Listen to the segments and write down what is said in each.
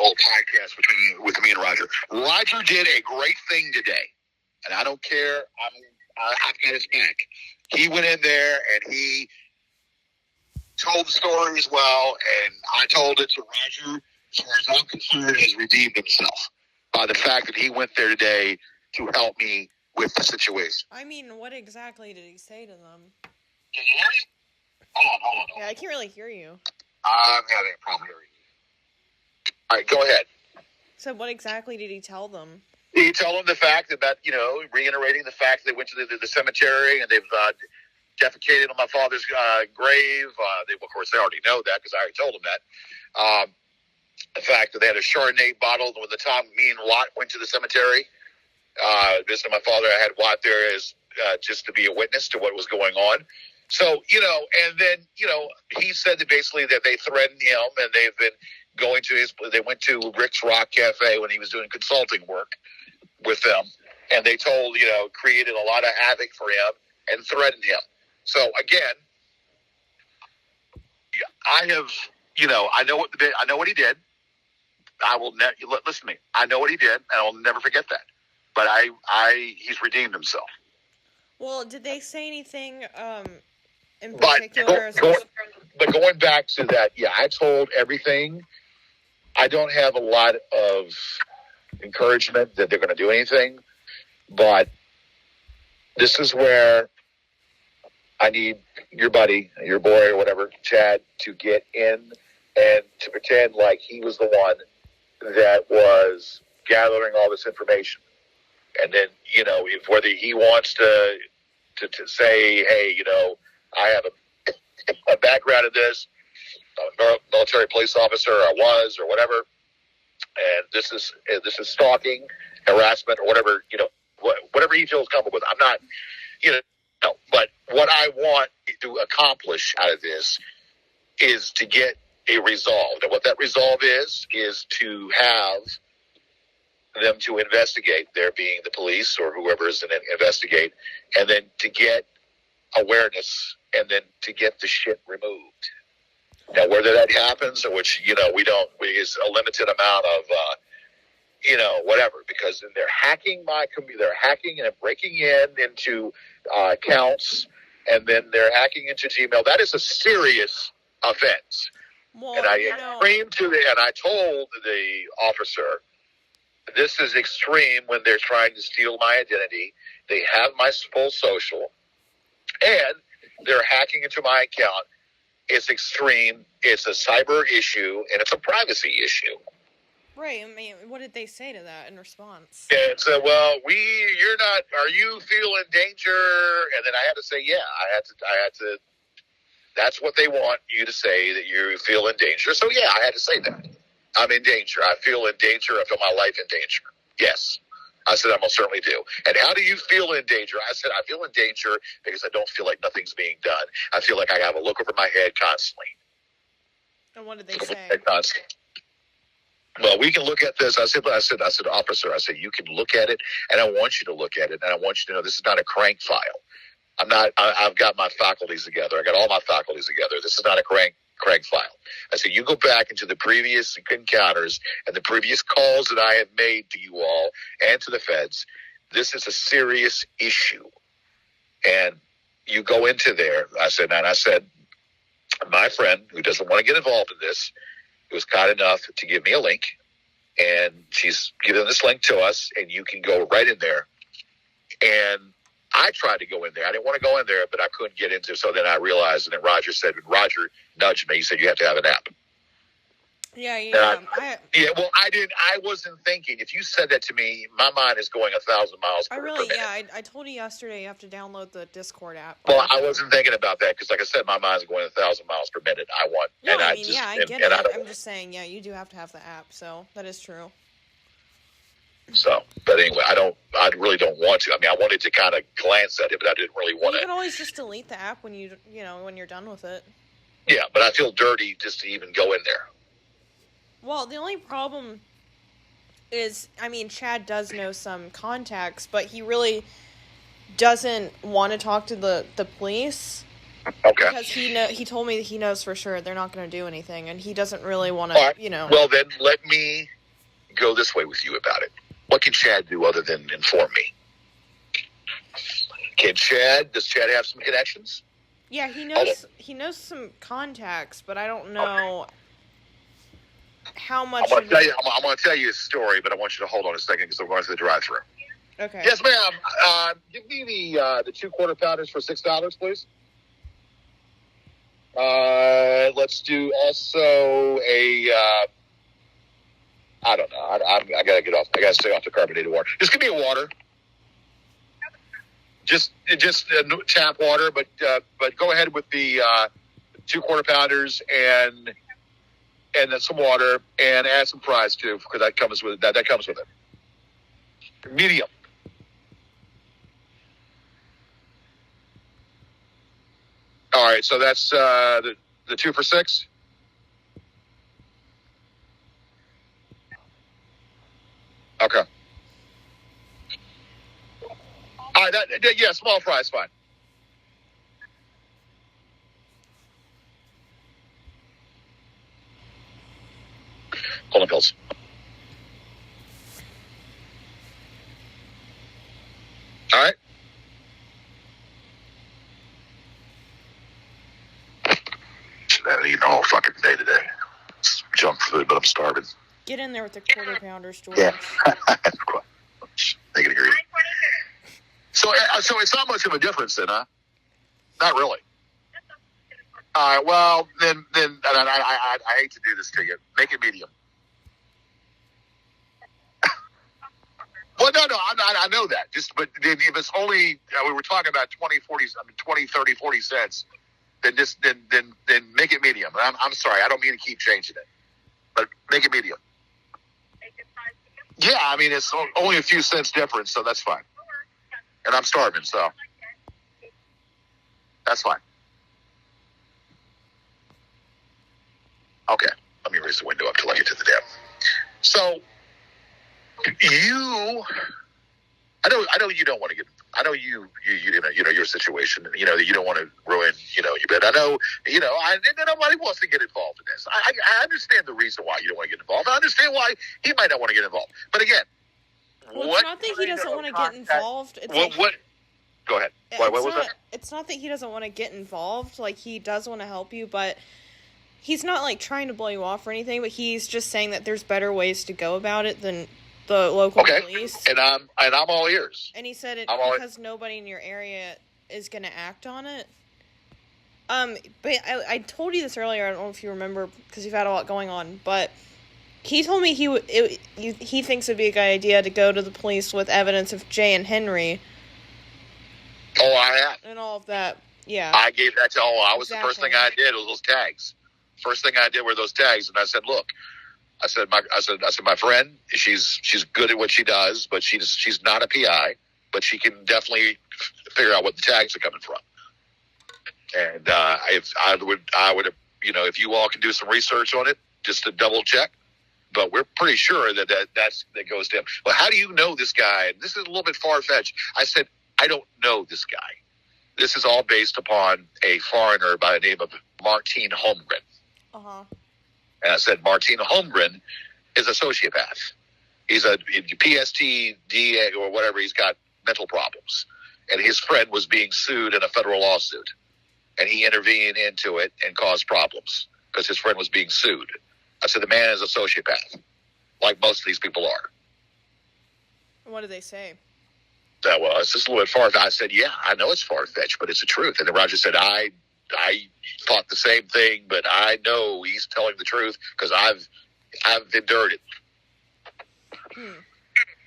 whole podcast with me and Roger. Roger did a great thing today, and I don't care. I've got his back. He went in there and he told the story as well, and I told it to Roger. As far as I'm concerned, has redeemed himself by the fact that he went there today to help me with the situation. I mean, what exactly did he say to them? Can you hear me? Hold on. Yeah, I can't really hear you. I'm having a problem hearing you. All right, go ahead. So what exactly did he tell them? He told them the fact about, reiterating the fact that they went to the cemetery and they've defecated on my father's grave. Of course, they already know that because I already told them that. The fact that they had a Chardonnay bottle when the time me and Watt went to the cemetery. Visiting my father, I had Watt there as just to be a witness to what was going on. So, and then, he said that basically that they threatened him and they've been going to they went to Rick's Rock Cafe when he was doing consulting work with them. And they told, created a lot of havoc for him and threatened him. So again, I have, I know what he did. I will listen to me. I know what he did and I will never forget that. But he's redeemed himself. Well, did they say anything in particular? But going back to that, yeah, I told everything. I don't have a lot of encouragement that they're going to do anything, but this is where I need your buddy, your boy or whatever, Chad, to get in and to pretend like he was the one that was gathering all this information. And then, if whether he wants to say, hey, I have a background in this, I'm a military police officer, I was, or whatever, and this is stalking, harassment, or whatever, whatever he feels comfortable with. I'm not, but what I want to accomplish out of this is to get a resolve. And what that resolve is to have them to investigate, there being the police or whoever is going to investigate, and then to get awareness and then to get the shit removed. Now, whether that happens, or which, is a limited amount of, whatever, because then they're hacking they're hacking and breaking into accounts, and then they're hacking into Gmail. That is a serious offense. Well, and I told the officer, this is extreme when they're trying to steal my identity. They have my full social, and they're hacking into my account. It's extreme. It's a cyber issue, and it's a privacy issue. Right. I mean, what did they say to that in response? And so, are you feeling danger? And then I had to say, yeah, I had to, that's what they want you to say, that you feel in danger. So yeah, I had to say that. I'm in danger. I feel in danger. I feel my life in danger. Yes. I said, I most certainly do. And how do you feel in danger? I said, I feel in danger because I don't feel like nothing's being done. I feel like I have a look over my head constantly. And what did they say? Well, we can look at this. I said, officer, you can look at it, and I want you to look at it, and I want you to know this is not a crank file. I've got my faculties together. I got all my faculties together. This is not a crank file. I said, you go back into the previous encounters and the previous calls that I have made to you all and to the feds. This is a serious issue. And you go into there. I said, my friend who doesn't want to get involved in this was kind enough to give me a link, and she's given this link to us, and you can go right in there. And I tried to go in there. I didn't want to go in there, but I couldn't get into it. So then I realized, and then Roger nudged me. He said, you have to have an app. Yeah. Well, I wasn't thinking. If you said that to me, my mind is going 1,000 miles per minute. I told you yesterday you have to download the Discord app. Well, I wasn't thinking about that because, like I said, my mind's going 1,000 miles per minute. I get it. I'm just saying, yeah, you do have to have the app, so that is true. So, but anyway, I really don't want to. I mean, I wanted to kind of glance at it, but I didn't really want to. You can always just delete the app when when you're done with it. Yeah, but I feel dirty just to even go in there. Well, the only problem is, Chad does know some contacts, but he really doesn't want to talk to the police. Okay. Because he told me that he knows for sure they're not going to do anything, and he doesn't really want to, Well, then let me go this way with you about it. What can Chad do other than inform me? Does Chad have some connections? Yeah, he knows some contacts, but I don't know how much. I'm going to tell you a story, but I want you to hold on a second because we're going to the drive-thru. Okay. Yes, ma'am. Give me the 2 quarter pounders for $6, please. Let's do also a. I don't know. I gotta get off. I gotta stay off the carbonated water. Just give me a water. Just tap water, but go ahead with the 2 quarter pounders and then some water and add some fries too, because that comes with that comes with it. Medium. All right, so that's the 2 for $6. Okay. All right, yeah, small fries, fine. Hold on, pills. All right. Should have eaten all fucking day today. It's junk food, but I'm starving. Get in there with the quarter pounders, George. Yeah. They can hear you. So it's not much of a difference then, huh? Not really. All right. Well, then I hate to do this to you. Make it medium. Well, no, I know that. But if it's only we were talking about 20, 30, 40 cents, then make it medium. I'm sorry, I don't mean to keep changing it, but make it medium. Yeah, I mean it's only a few cents difference, so that's fine. And I'm starving, so that's fine. Okay, let me raise the window up till I get to the dam. So I know you don't want to get. I know you know your situation. You know that you don't want to ruin your bed. I know nobody wants to get involved in this. I understand the reason why you don't want to get involved. I understand why he might not want to get involved. But again, it's not that he doesn't want to get involved. It's what? Go ahead. What was that? It's not that he doesn't want to get involved. Like, he does want to help you, but he's not like trying to blow you off or anything. But he's just saying that there's better ways to go about it than the local police. And I'm all ears. And he said it because nobody in your area is going to act on it. But I told you this earlier. I don't know if you remember because you've had a lot going on. But he told me he thinks it'd be a good idea to go to the police with evidence of Jay and Henry. Oh, I have. And all of that. Yeah. I gave that to. The first thing I did was those tags. First thing I did were those tags, and I said, look. I said, my friend, she's good at what she does, but she's not a PI, but she can definitely figure out what the tags are coming from. And I would, if you all can do some research on it, just to double check. But we're pretty sure that goes down. Well, how do you know this guy? This is a little bit far fetched. I said, I don't know this guy. This is all based upon a foreigner by the name of Martine Holmgren. Uh-huh. And I said, Martine Holmgren is a sociopath. He's a PST, DA, or whatever. He's got mental problems. And his friend was being sued in a federal lawsuit. And he intervened into it and caused problems because his friend was being sued. I said, the man is a sociopath, like most of these people are. What did they say? Well, it's just a little bit far-fetched. I said, yeah, I know it's far-fetched, but it's the truth. And then Roger said, I thought the same thing, but I know he's telling the truth because I've endured it.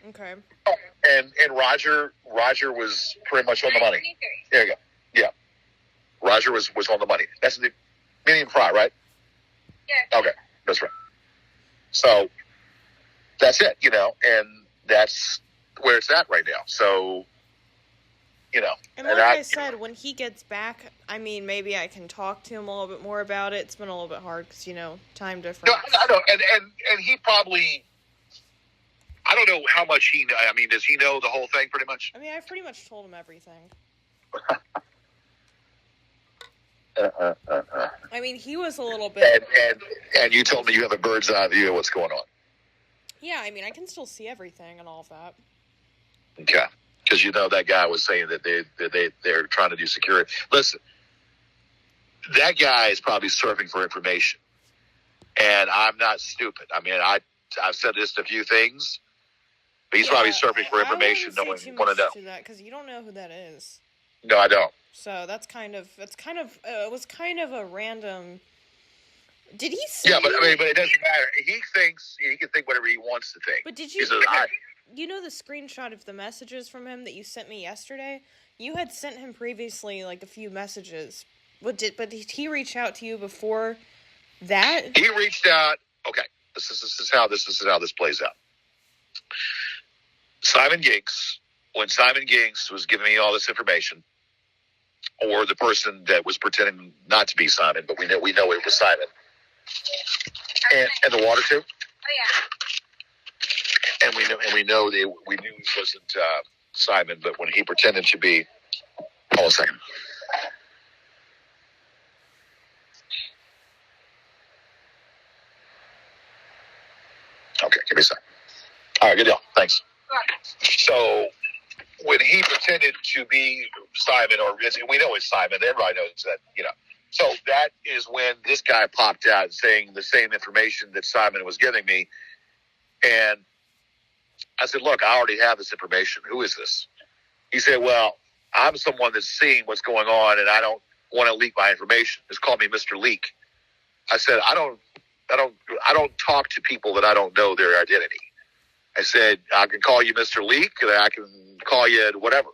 Okay. And Roger was pretty much on the money. There you go. Yeah. Roger was on the money. That's the medium fry, right? Yeah. Okay. That's right. So that's it, and that's where it's at right now. So, And like I said, when he gets back, I mean, maybe I can talk to him a little bit more about it. It's been a little bit hard because, time difference. No, I know. And he probably, I don't know how much does he know the whole thing pretty much? I mean, I've pretty much told him everything. I mean, he was a little bit... And you told me you have a bird's eye view of what's going on. Yeah, I mean, I can still see everything and all of that. Okay. Because that guy was saying that they're trying to do security. Listen, that guy is probably surfing for information. And I'm not stupid. I mean, I've said this a few things. But he's probably surfing for information. I wouldn't say too much to that because you don't know who that is. No, I don't. So it was kind of a random. Did he say? Yeah, but it doesn't matter. He thinks he can think whatever he wants to think. But did you? You know the screenshot of the messages from him that you sent me yesterday? You had sent him previously like a few messages. But did he reach out to you before that? He reached out. Okay, this is how this plays out. When Simon Ginks was giving me all this information, or the person that was pretending not to be Simon, but we know it was Simon, and the water too. Oh yeah. And we knew it wasn't Simon, but when he pretended to be. Hold a second. Okay, give me a second. All right, good deal. Thanks. So when he pretended to be Simon, or we know it's Simon, everybody knows that, So that is when this guy popped out saying the same information that Simon was giving me. And I said, look, I already have this information. Who is this? He said, well, I'm someone that's seeing what's going on, and I don't want to leak my information. Just call me Mr. Leak. I said, I don't talk to people that I don't know their identity. I said, I can call you Mr. Leak, and I can call you whatever,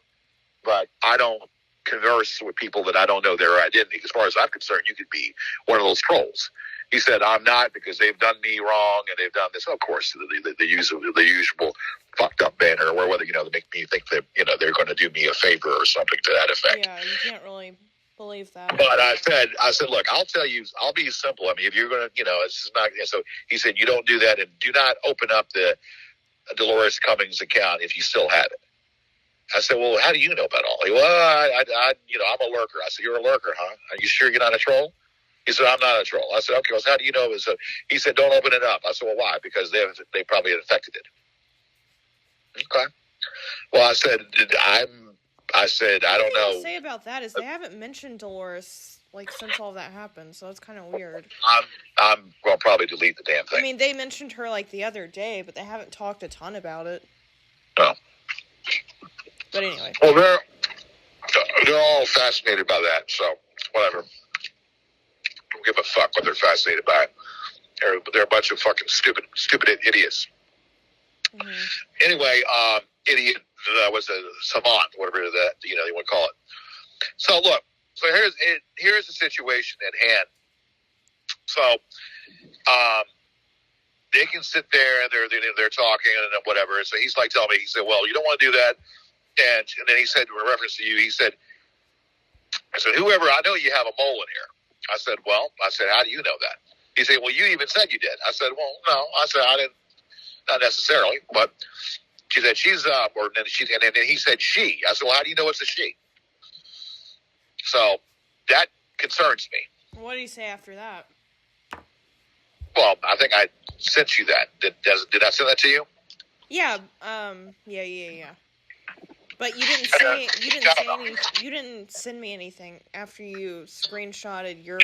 but I don't converse with people that I don't know their identity. As far as I'm concerned, you could be one of those trolls. He said, I'm not, because they've done me wrong and they've done this. Of course, the usual fucked up banner, or whether, they make me think that, they're going to do me a favor or something to that effect. Yeah, you can't really believe that. But I said, look, I'll tell you, I'll be simple. I mean, if you're going to, it's not, so he said, you don't do that, and do not open up the Dolores Cummings account if you still have it. I said, well, how do you know about all? He, well, I'm a lurker. I said, you're a lurker, huh? Are you sure you're not a troll? He said, I'm not a troll. I said, okay, well, how do you know? He said, don't open it up. I said, well, why? Because they probably infected it. Okay. Well, I said, I don't know. What to say about that is they haven't mentioned Dolores since all that happened, so it's kind of weird. I'm going to probably delete the damn thing. I mean, they mentioned her the other day, but they haven't talked a ton about it. No. But anyway. Well, they're all fascinated by that, so whatever. Don't give a fuck what they're fascinated by. They're a bunch of fucking stupid idiots. Mm-hmm. Anyway, idiot was a savant, whatever that you want to call it. So look, here's the situation at hand. So, they can sit there and they're talking and whatever. So he's telling me, he said, well, you don't want to do that. And then he said, in reference to you, I said, whoever, I know you have a mole in here. I said, how do you know that? He said, well, you even said you did. I said, well, no. I said, I didn't, not necessarily, but she said, she's up, and then he said, she. I said, well, how do you know it's a she? So that concerns me. What did he say after that? Well, I think I sent you that. Did I send that to you? Yeah. Yeah. But you didn't you didn't send me anything after you screenshotted your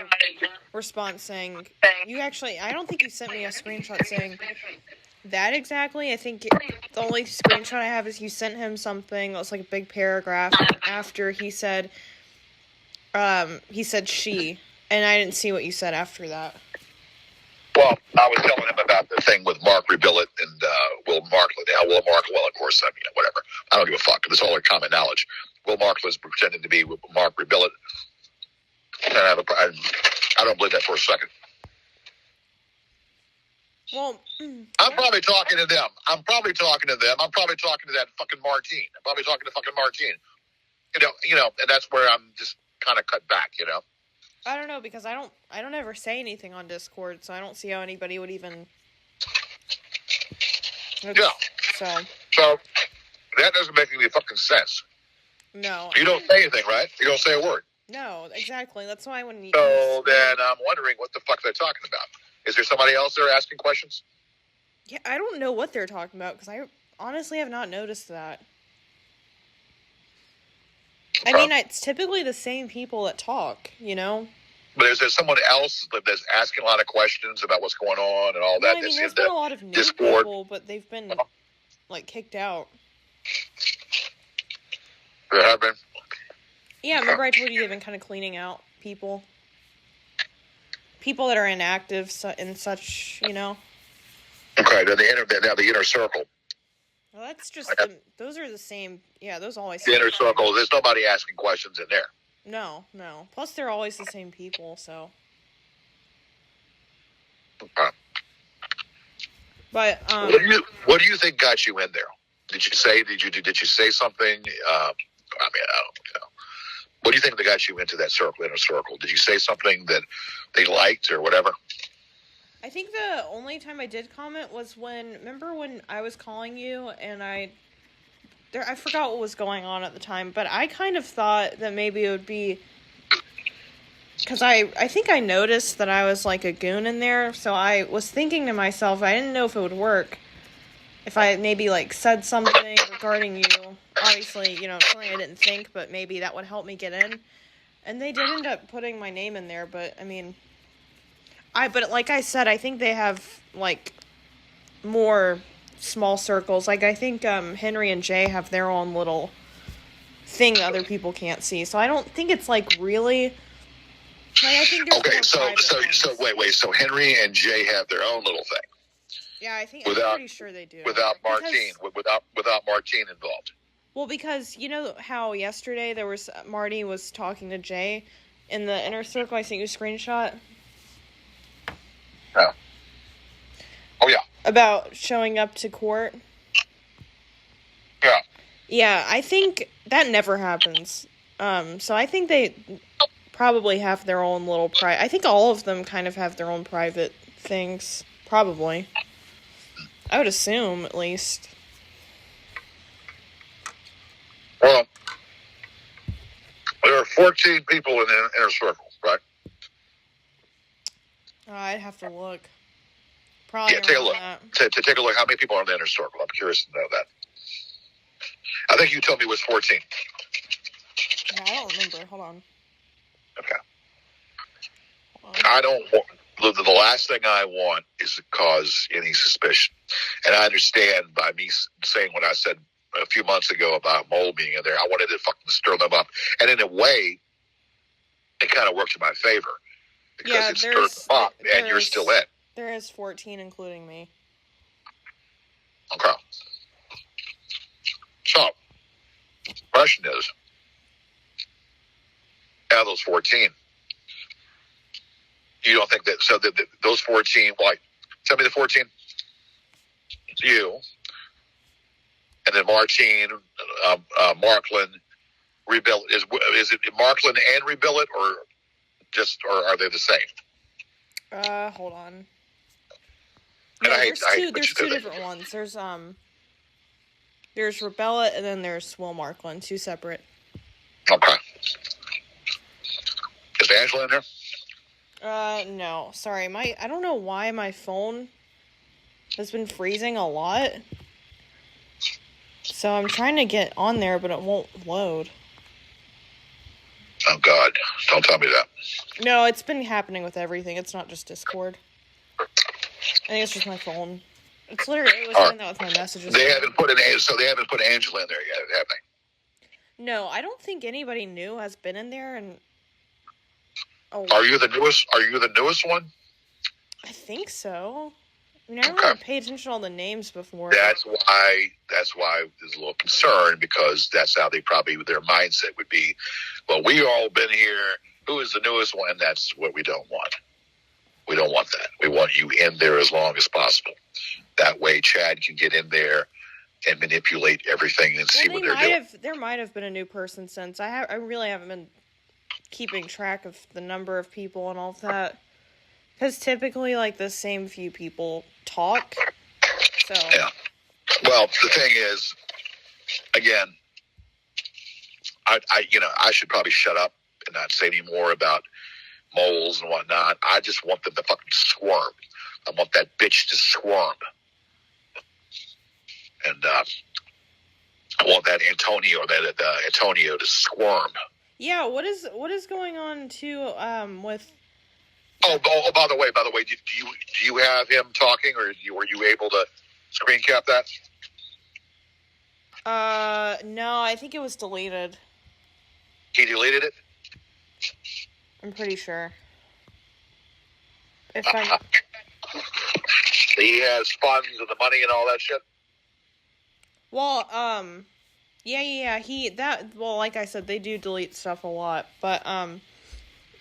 response saying I don't think you sent me a screenshot saying that exactly. I think the only screenshot I have is you sent him something that was a big paragraph after he said she, and I didn't see what you said after that. Well, I was telling him about the thing with Mark Rebillet and Will Markland. Will Markland, well, of course, whatever. I don't give a fuck. It's all common knowledge. Will Markland was pretending to be Mark Rebillet. And I don't believe that for a second. Well, I'm probably talking to them. I'm probably talking to that fucking Martine. I'm probably talking to fucking Martine. And that's where I'm just kind of cut back, I don't know, because I don't ever say anything on Discord, so I don't see how anybody would even. Yeah. So that doesn't make any fucking sense. No. You don't say anything, right? You don't say a word. No, exactly. That's why when you. So, then I'm wondering what the fuck they're talking about. Is there somebody else there asking questions? Yeah, I don't know what they're talking about because I honestly have not noticed that. I mean, it's typically the same people that talk, you know? But is there someone else that's asking a lot of questions about what's going on and all Well, that? I mean, That's there's in been the a lot of new Discord. people, but they've been, like, kicked out. There have been. Yeah, remember I told you they've been kind of cleaning out people? People that are inactive and such, you know? Okay, then the inner circle. Well, that's just those are the same. Yeah, those always. The inner circle. There's nobody asking questions in there. No. Plus, they're always the same people. So. Okay. But what do you think got you in there? Did you say something? I mean, I don't know. What do you think that got you into that inner circle? Did you say something that they liked or whatever? I think the only time I did comment was remember when I was calling you and I forgot what was going on at the time, but I kind of thought that maybe it would be, because I think I noticed that I was like a goon in there, so I was thinking to myself, I didn't know if it would work, if I maybe like said something regarding you, obviously, you know, something I didn't think, but maybe that would help me get in, and they did end up putting my name in there, but I mean... But like I said, I think they have, like, more small circles. Like, I think Henry and Jay have their own little thing that other people can't see. So I don't think it's, like, really... Like, I think there's more private ones. Wait. So Henry and Jay have their own little thing. Yeah, I'm pretty sure they do. Without Martine, without Martine involved. Well, because, you know how yesterday Marty was talking to Jay in the inner circle? I sent you a screenshot. Yeah. Oh, yeah. About showing up to court. Yeah. Yeah, I think that never happens. So I think they probably have their own little I think all of them kind of have their own private things. Probably. I would assume, at least. Well, there are 14 people in the inner circle, right? I'd have to look. Probably. Yeah, take a look. Take a look. How many people are in the inner circle? I'm curious to know that. I think you told me it was 14. Yeah, I don't remember. Hold on. Okay. I don't want... The last thing I want is to cause any suspicion. And I understand by me saying what I said a few months ago about Mole being in there, I wanted to fucking stir them up. And in a way, it kind of worked in my favor. Because it stirred them up, and you're still in. There is 14, including me. Okay. So, the question is, out of those 14, you don't think that... So those 14, like, tell me the 14. It's you. And then Martine, Markland, Rebuild. Is it Markland and Rebuild, or are they the same? Hold on. No, there's two different ones. There's Rebella, and then there's Will Markland, two separate. Okay. Is Angela in there? No. Sorry, I don't know why my phone has been freezing a lot. So I'm trying to get on there, but it won't load. Oh, God. Don't tell me that. No, it's been happening with everything. It's not just Discord. I think it's just my phone. It was doing that with my messages. They haven't put Angela in there yet, have they? No, I don't think anybody new has been in there. And Are you the newest one? I think so. I mean, I don't really pay attention to all the names before. That's why there's a little concern, because that's how their mindset would be. Well, we all been here. Who is the newest one? That's what we don't want. We don't want that. We want you in there as long as possible. That way, Chad can get in there and manipulate everything and see what they're doing. There might have been a new person since. I really haven't been keeping track of the number of people and all of that. Because typically, like, the same few people talk. So. Yeah. Well, the thing is, again, I should probably shut up and not say any more about moles and whatnot. I just want them to fucking squirm. I want that bitch to squirm. And I want that Antonio to squirm. Yeah, what is going on too? With By the way, do you have him talking, or were you able to screen cap that? no, I think it was deleted. He deleted it. I'm pretty sure. If I'm He has funds and the money and all that shit. well, yeah. Well, like I said, they do delete stuff a lot, but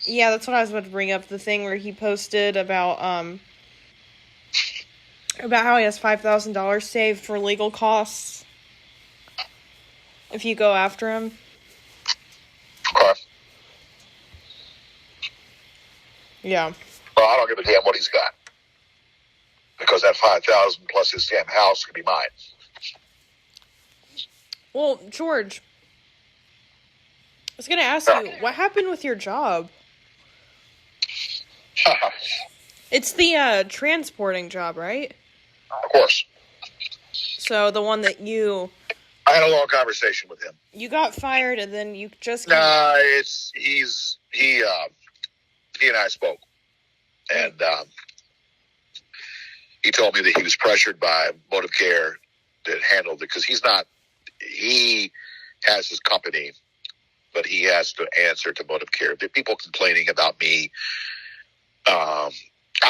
yeah, that's what I was about to bring up. The thing where he posted about how he has $5,000 saved for legal costs if you go after him. Okay. Yeah. Well, I don't give a damn what he's got, because that 5,000 plus his damn house could be mine. Well, George, I was gonna ask you, what happened with your job? It's the transporting job, right? Of course. So the one that I had a long conversation with him. you got fired and then you just Nah, he and I spoke, and he told me that he was pressured by Motive Care that handled it, because he has his company, but he has to answer to Motive Care. There are people complaining about me. I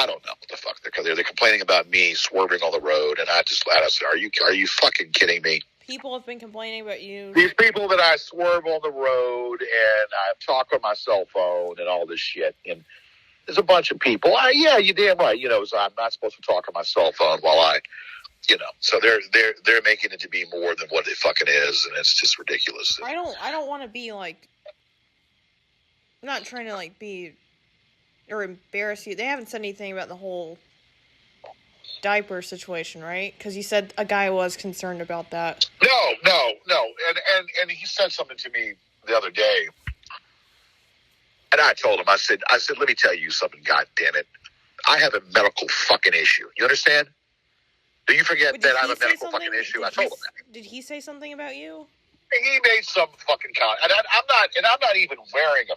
don't know what the fuck they're complaining about me swerving on the road, and I said, are you fucking kidding me? people have been complaining about you. These people that I swerve on the road and I talk on my cell phone and all this shit, and there's a bunch of people. Yeah, you damn right. So I'm not supposed to talk on my cell phone while so they're making it to be more than what it fucking is, and it's just ridiculous. I don't want to be like, I'm not trying to like be or embarrass you. They haven't said anything about the whole diaper situation, right? Because you said a guy was concerned about that. No. And he said something to me the other day, and I told him, I said, let me tell you something, God damn it. I have a medical fucking issue. You understand? Do you forget that I have a medical fucking issue? I told him that. Did he say something about you? He made some fucking comment, and I'm not even wearing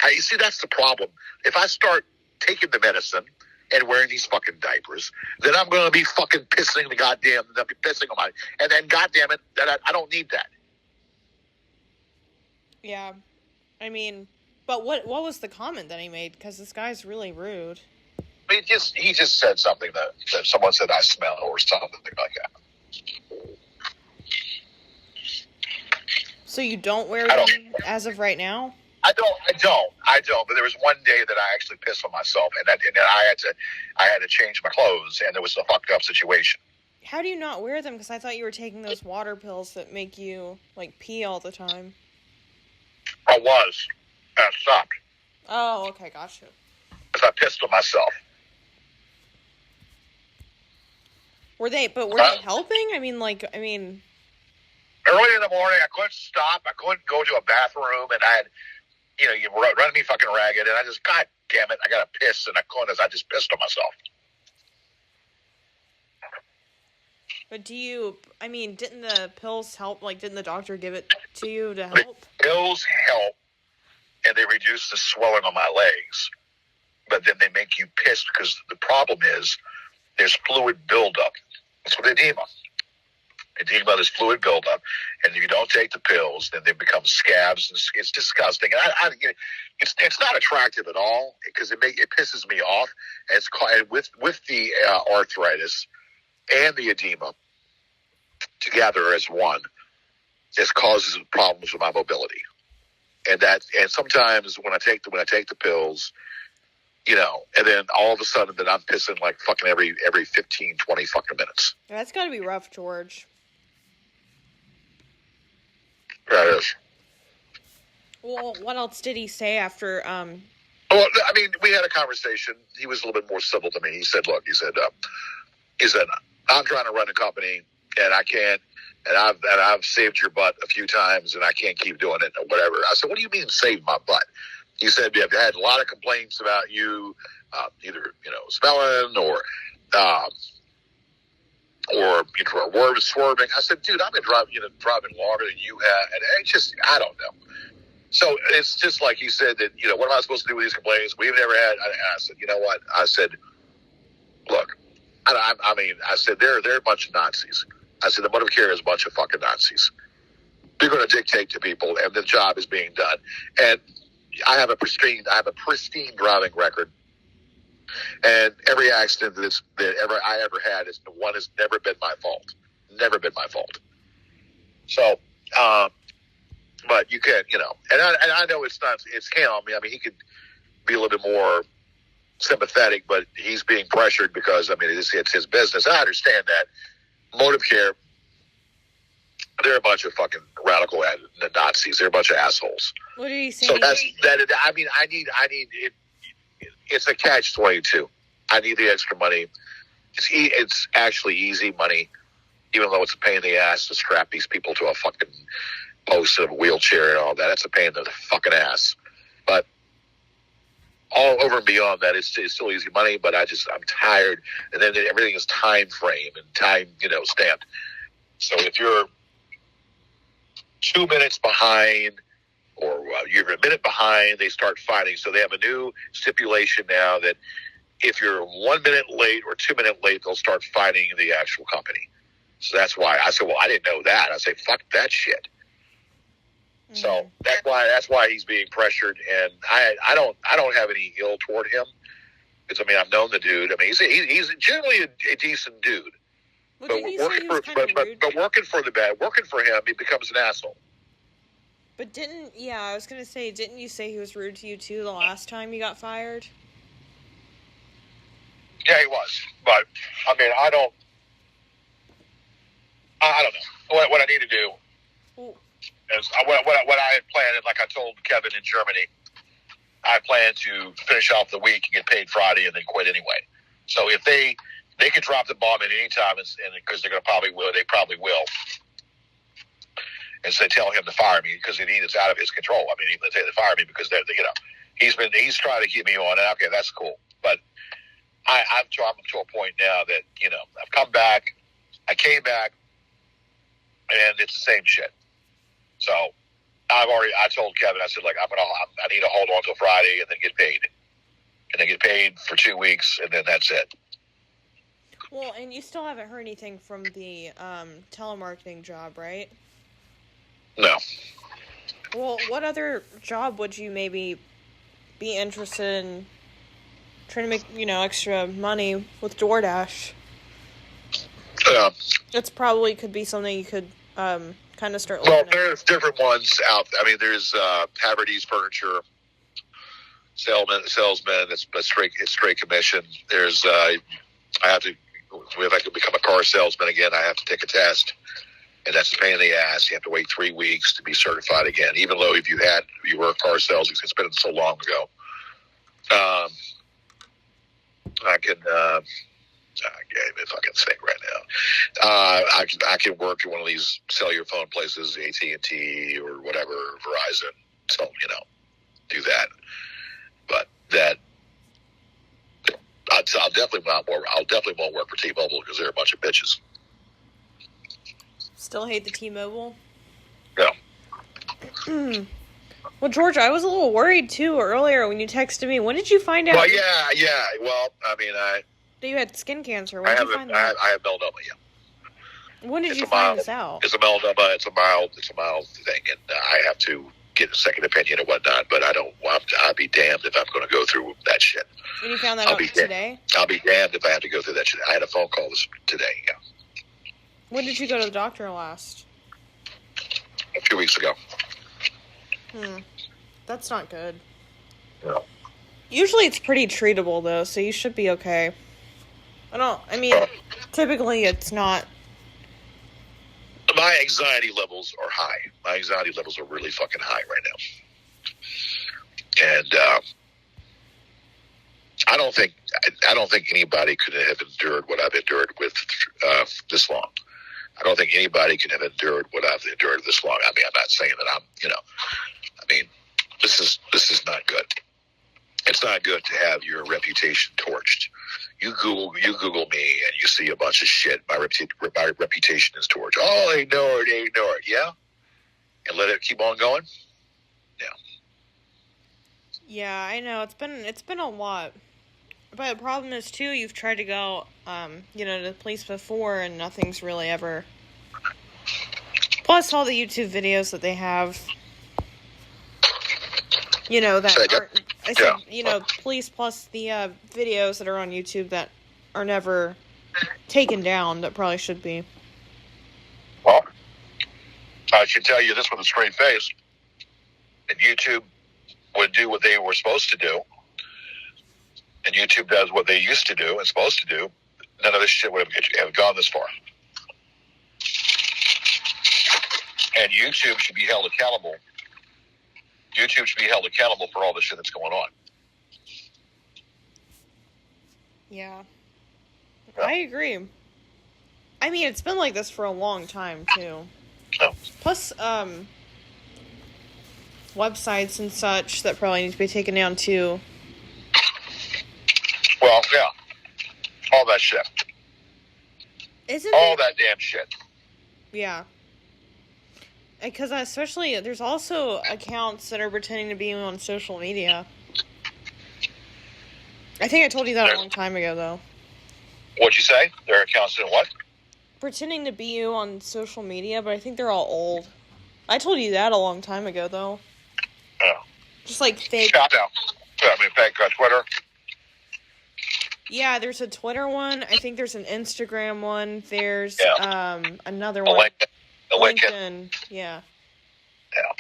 you see, that's the problem. If I start taking the medicine and wearing these fucking diapers, then I'm going to be fucking pissing on my, and then goddamn it, that I don't need that. Yeah, I mean, but what was the comment that he made? Because this guy's really rude. He just said something that someone said I smell, or something like that. So you don't wear them as of right now? I don't. But there was one day that I actually pissed on myself, and I had to change my clothes, and there was a fucked up situation. How do you not wear them? Because I thought you were taking those water pills that make you like pee all the time. I was. And I stopped. Oh, okay, gotcha. Because I pissed on myself. Were they helping? I mean. Early in the morning, I couldn't stop. I couldn't go to a bathroom, and I had, you run me fucking ragged, and I just, God damn it, I got to piss, and I couldn't, as I just pissed on myself. But didn't the pills help? Like, didn't the doctor give it to you to help? The pills help, and they reduce the swelling on my legs, but then they make you piss, because the problem is there's fluid buildup. That's what edema. Edema, there's fluid buildup, and if you don't take the pills, then they become scabs, and it's disgusting. And it's not attractive at all, because it pisses me off. And it's with the arthritis and the edema together as one, this causes problems with my mobility. And sometimes when I take the pills, and then all of a sudden that I'm pissing like fucking every 15, 20 fucking minutes. That's got to be rough, George. That is. Well, what else did he say after? Well, I mean, we had a conversation. He was a little bit more civil to me. He said, "Look," he said, "I'm trying to run a company, and I can't. And I've saved your butt a few times, and I can't keep doing it, or whatever." I said, "What do you mean save my butt?" He said, "I've had a lot of complaints about you, either smelling or or we're swerving. I said, dude, I've been driving longer than you have, and it just, I don't know. So it's just like he said that, what am I supposed to do with these complaints? We've never had. I said, you know what? I said, look, I said they're a bunch of Nazis. I said the motive care is a bunch of fucking Nazis. They're going to dictate to people, and the job is being done. And I have a pristine driving record. And every accident that I ever had has never been my fault. Never been my fault. So, but you can, and I know it's him. I mean, he could be a little bit more sympathetic, but he's being pressured because, it's his business. I understand that. Motive care, they're a bunch of fucking radical Nazis. They're a bunch of assholes. What are you saying? So I need it. It's a catch-22. I need the extra money. It's actually easy money, even though it's a pain in the ass to strap these people to a fucking post of a wheelchair and all that. That's a pain in the fucking ass. But all over and beyond that, it's still easy money, but I'm tired. And then everything is time frame and time, stamped. So if you're 2 minutes behind or you're a minute behind, they start fighting. So they have a new stipulation now that if you're 1 minute late or 2 minutes late, they'll start fighting the actual company. So that's why I said, well, I didn't know that. I say, fuck that shit. Mm-hmm. So that's why he's being pressured, and I don't have any ill toward him because I've known the dude. He's generally a decent dude. Well, but working for him, he becomes an asshole. But I was going to say, didn't you say he was rude to you too the last time you got fired? Yeah, he was. But, I don't know. What I need to do is, what I had planned, and like I told Kevin in Germany, I plan to finish off the week and get paid Friday and then quit anyway. So if they could drop the bomb at any time, and because they probably will, and say, tell him to fire me because it's out of his control. They fire me because he's trying to keep me on. And okay, that's cool. But I'm to a point now that I've come back, I came back, and it's the same shit. So I told Kevin, I said, like, I need to hold on till Friday and then get paid, and then get paid for 2 weeks, and then that's it. Well, and you still haven't heard anything from the telemarketing job, right? No. Well, what other job would you maybe be interested in trying to make, extra money with DoorDash? It's probably could be something you could kind of start looking at. Well, there's different ones out. There's Haverty's Furniture salesman. It's straight commission. There's if I could become a car salesman again, I have to take a test. And that's a pain in the ass. You have to wait 3 weeks to be certified again, even though if you were a car salesman, it's been so long ago. I can if I can think right now, I can work at one of these cellular phone places, AT&T or whatever, Verizon. So do that. But that I'll definitely won't work for T-Mobile because they're a bunch of bitches. Still hate the T-Mobile? No. Well, George, I was a little worried, too, earlier when you texted me. When did you find out? Well, yeah. Well, that you had skin cancer. When did you find out? I have melanoma, yeah. When did you find this out? It's a melanoma. It's a mild thing, and I have to get a second opinion and whatnot, but I'll be damned if I'm going to go through that shit. And you found that out today? I'll be damned if I have to go through that shit. I had a phone call today, yeah. When did you go to the doctor last? A few weeks ago. That's not good. No. Usually it's pretty treatable, though, so you should be okay. Typically it's not. My anxiety levels are high. My anxiety levels are really fucking high right now. And I don't think anybody could have endured what I've endured with this long. I don't think anybody can have endured what I've endured this long. I'm not saying that this is not good. It's not good to have your reputation torched. You Google me, and you see a bunch of shit. My reputation is torched. Oh, they ignore it. Yeah, and let it keep on going. Yeah. Yeah, I know. It's been a lot. But the problem is too, you've tried to go, to the police before, and nothing's really ever. Plus, all the YouTube videos that they have, that aren't. I said, police plus the videos that are on YouTube that are never taken down that probably should be. Well, I can tell you this with a straight face. And YouTube would do what they were supposed to do, and YouTube does what they used to do and supposed to do, none of this shit would have gone this far. And YouTube should be held accountable. YouTube should be held accountable for all the shit that's going on. Yeah. I agree. I mean, it's been like this for a long time, too. Oh. Plus, websites and such that probably need to be taken down, too. Well, yeah. All that shit. Isn't all that damn shit. Yeah. Because especially, there's also accounts that are pretending to be on social media. I think I told you that a long time ago, though. What'd you say? There are accounts in what? Pretending to be you on social media, but I think they're all old. I told you that a long time ago, though. Oh. Just like fake. Shout out. Fake Twitter. Yeah, there's a Twitter one. I think there's an Instagram one. There's another one. LinkedIn. Yeah. Yeah.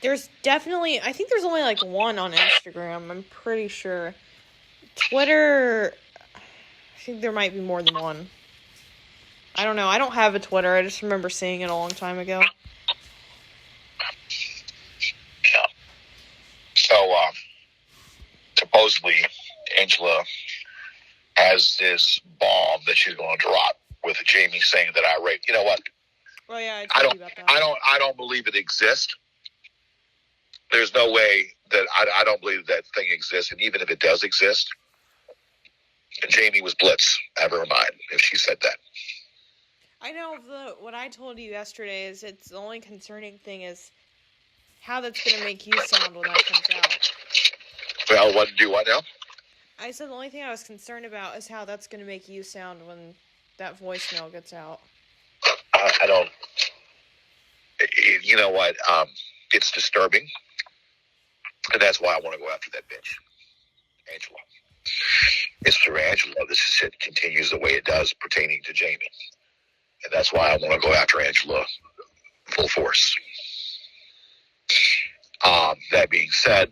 There's definitely, I think there's only like one on Instagram. I'm pretty sure. Twitter, I think there might be more than one. I don't know. I don't have a Twitter. I just remember seeing it a long time ago. Yeah. So, supposedly, Angela has this bomb that she's going to drop with Jamie saying that I raped. You know what? Well, yeah, I told you about that. I don't believe it exists. There's no way that I don't believe that thing exists, and even if it does exist, Jamie was blitz. Have her in mind if she said that. I know what I told you yesterday is it's the only concerning thing is how that's going to make you sound when that comes out. Well, what now? I said the only thing I was concerned about is how that's going to make you sound when that voicemail gets out. I don't. You know what? It's disturbing, and that's why I want to go after that bitch, Angela. It's for Angela. This shit continues the way it does pertaining to Jamie, and that's why I want to go after Angela full force. That being said,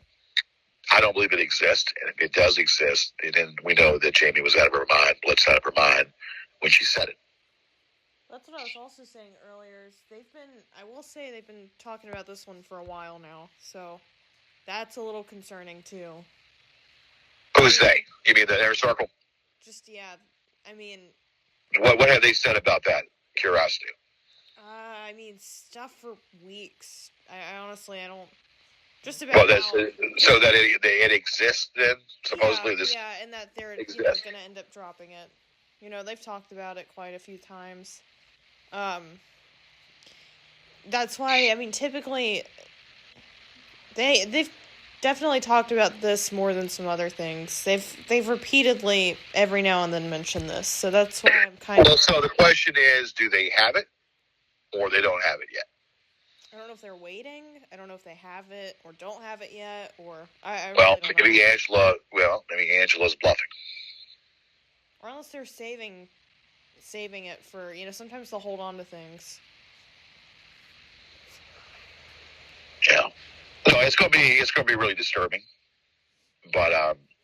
I don't believe it exists, and if it does exist, then we know that Jamie was out of her mind, blitz out of her mind when she said it. That's what I was also saying earlier. Is I will say they've been talking about this one for a while now, so that's a little concerning too. Who's they? You mean the inner circle? Just, yeah, I mean... What have they said about that? Curiosity. I mean, stuff for weeks. I honestly, I don't... Just about so that it exists then, supposedly? Yeah, and that they're going to end up dropping it. You know, they've talked about it quite a few times. That's why, I mean, typically, they've definitely talked about this more than some other things. They've repeatedly, every now and then, mentioned this. So that's why I'm kind of... So the question is, do they have it, or they don't have it yet? I don't know if they're waiting. I don't know if they have it or don't have it yet, or maybe Angela's bluffing. Or unless they're saving it for, sometimes they'll hold on to things. Yeah. So it's gonna be really disturbing. But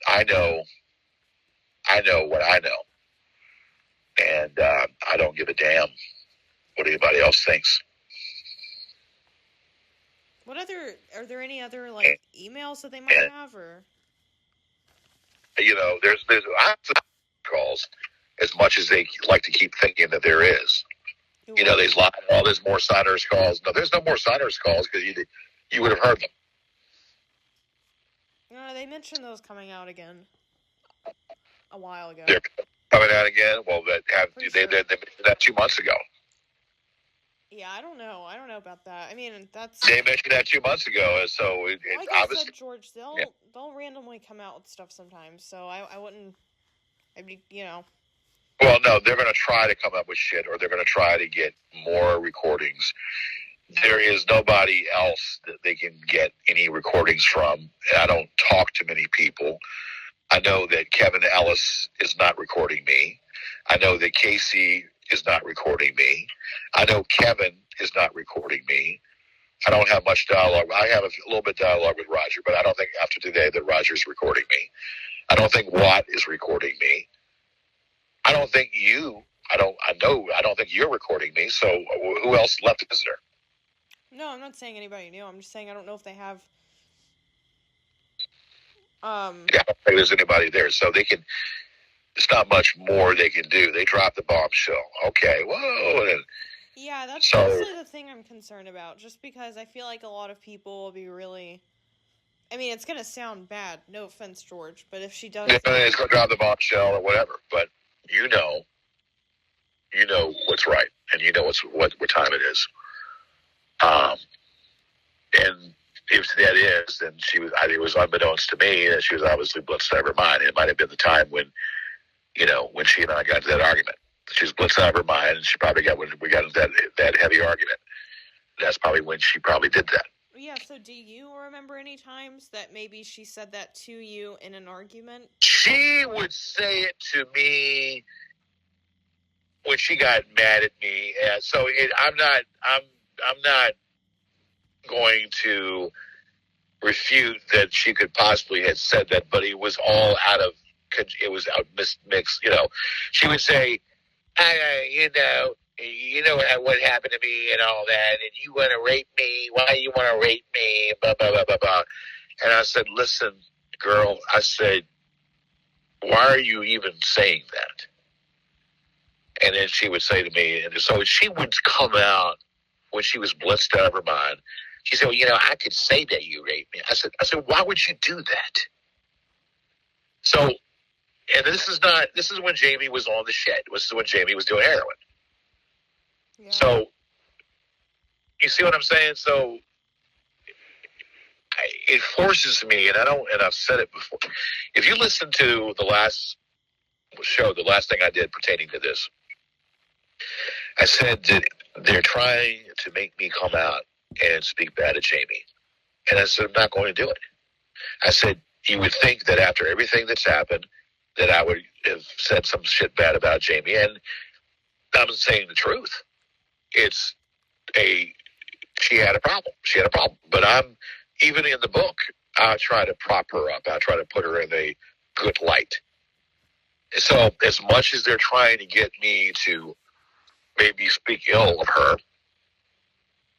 I know what I know. And I don't give a damn what anybody else thinks. Are there any other emails that they might have, or? There's calls as much as they like to keep thinking that there is. There's more signers calls. No, there's no more signers calls because you would have heard them. No, they mentioned those coming out again a while ago. They're coming out again. Well, they Sure. mentioned that 2 months ago. Yeah, I don't know. I don't know about that. I mean, that's. They mentioned that 2 months ago, and so Like I obviously. said, George, they'll randomly come out with stuff sometimes. So I wouldn't. I'd be, Well, no, they're going to try to come up with shit, or they're going to try to get more recordings. There is nobody else that they can get any recordings from. I don't talk to many people. I know that Kevin Ellis is not recording me. I know that Casey is not recording me. I know Kevin is not recording me. I don't have much dialogue. I have a little bit of dialogue with Roger, but I don't think after today that Roger's recording me. I don't think Watt is recording me. I don't think I don't think you're recording me. So who else left is there? No, I'm not saying anybody new. I'm just saying I don't know if they have. Yeah, I don't think there's anybody there. So they can. It's not much more they can do. They dropped the bombshell. Okay, whoa. And yeah, that's mostly the thing I'm concerned about. Just because I feel like a lot of people will be really. I mean, it's gonna sound bad. No offense, George, but if she does, it's going to drop the bombshell or whatever. But you know what's right, and you know what time it is. And if that is, then she was. I think it was unbeknownst to me that she was obviously blitzed out of her mind. It might have been the time when she and I got into that argument. She was blitzed out of her mind, and she probably got when we got into that heavy argument. That's probably when she probably did that. Yeah, so do you remember any times that maybe she said that to you in an argument? She would say it to me when she got mad at me. And so I'm not going to refute that she could possibly have said that, but it was all out mixed. She would say, what happened to me and all that, and you want to rape me? Why do you want to rape me? Blah, blah, blah, blah, blah. And I said, listen, girl, I said, why are you even saying that? And then she would say to me, and so she would come out when she was blitzed out of her mind. She said, well, I could say that you raped me. I said, why would you do that? So, and this is when Jamie was on the shed. This is when Jamie was doing heroin. Yeah. So, you see what I'm saying? So, it forces me, and I've said it before. If you listen to the last show, the last thing I did pertaining to this, I said that they're trying to make me come out and speak bad of Jamie. And I said, I'm not going to do it. I said, you would think that after everything that's happened, that I would have said some shit bad about Jamie. And I'm saying the truth. She had a problem. She had a problem. But even in the book, I try to prop her up. I try to put her in a good light. So as much as they're trying to get me to maybe speak ill of her,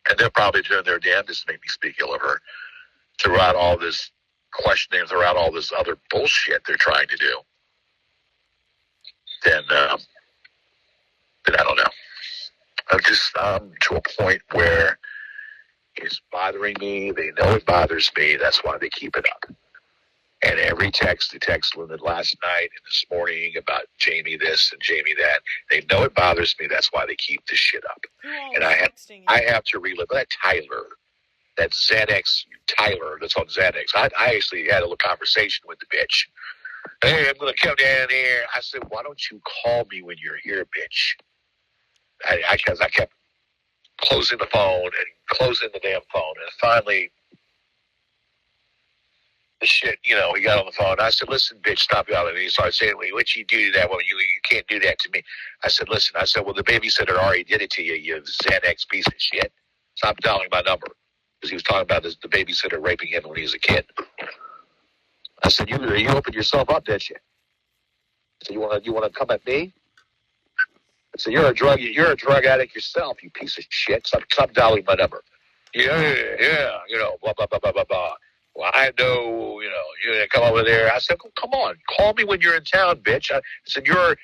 and they're probably doing their damnedest to make me speak ill of her throughout all this questioning, throughout all this other bullshit they're trying to do, then I don't know. I'm to a point where it's bothering me. They know it bothers me. That's why they keep it up. And every text, they text Linda last night and this morning about Jamie this and Jamie that. They know it bothers me. That's why they keep this shit up. And I have to relive that Tyler, that Xanax Tyler that's on Xanax. I actually had a little conversation with the bitch. Hey, I'm going to come down here. I said, why don't you call me when you're here, bitch? Because I kept closing the phone and closing the damn phone. And finally, the shit, he got on the phone. I said, listen, bitch, stop yelling at me. He started saying, well, what you do to that woman? You can't do that to me. I said, listen. I said, well, the babysitter already did it to you, you Xanax piece of shit. Stop dialing my number. Because he was talking about the babysitter raping him when he was a kid. I said, you opened yourself up, didn't you? I said, you want to come at me? I said, you're a drug addict yourself, you piece of shit. Stop dialing my number. Yeah, blah, blah, blah, blah, blah, blah. Well, I know, you're going to come over there. I said, come on, call me when you're in town, bitch. I said, your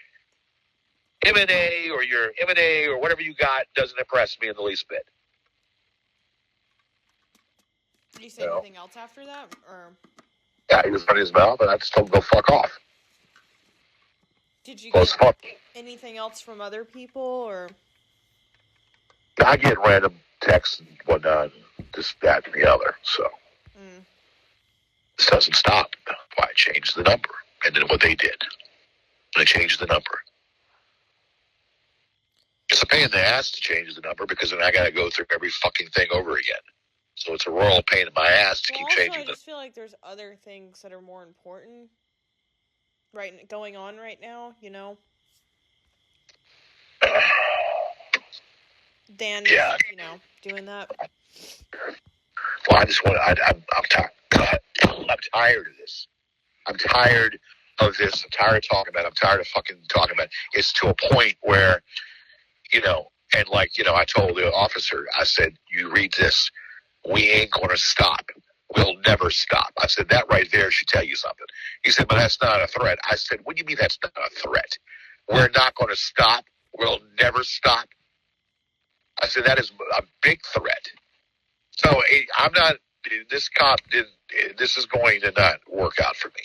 M&A or whatever you got doesn't impress me in the least bit. Did you say anything else after that? Or Yeah, he was running his mouth, and I just told him to go fuck off. Did you Well, get it's fun. anything else from other people, or? I get random texts and whatnot, this, that, and the other. So this doesn't stop. Why I changed the number, and then what they did, they changed the number. It's a pain in the ass to change the number because then I got to go through every fucking thing over again. So it's a royal pain in my ass to keep changing. I just feel like there's other things that are more important, going on right now. You know. Than doing that. Well, I just want to. I'm tired. I'm tired of this. I'm tired of this. I'm tired of talking about it. I'm tired of fucking talking about it. It's to a point where, and I told the officer, I said, you read this. We ain't going to stop. We'll never stop. I said, that right there should tell you something. He said, but that's not a threat. I said, what do you mean that's not a threat? We're not going to stop. We'll never stop. I said, that is a big threat. So I'm not, this cop didn't, this is going to not work out for me.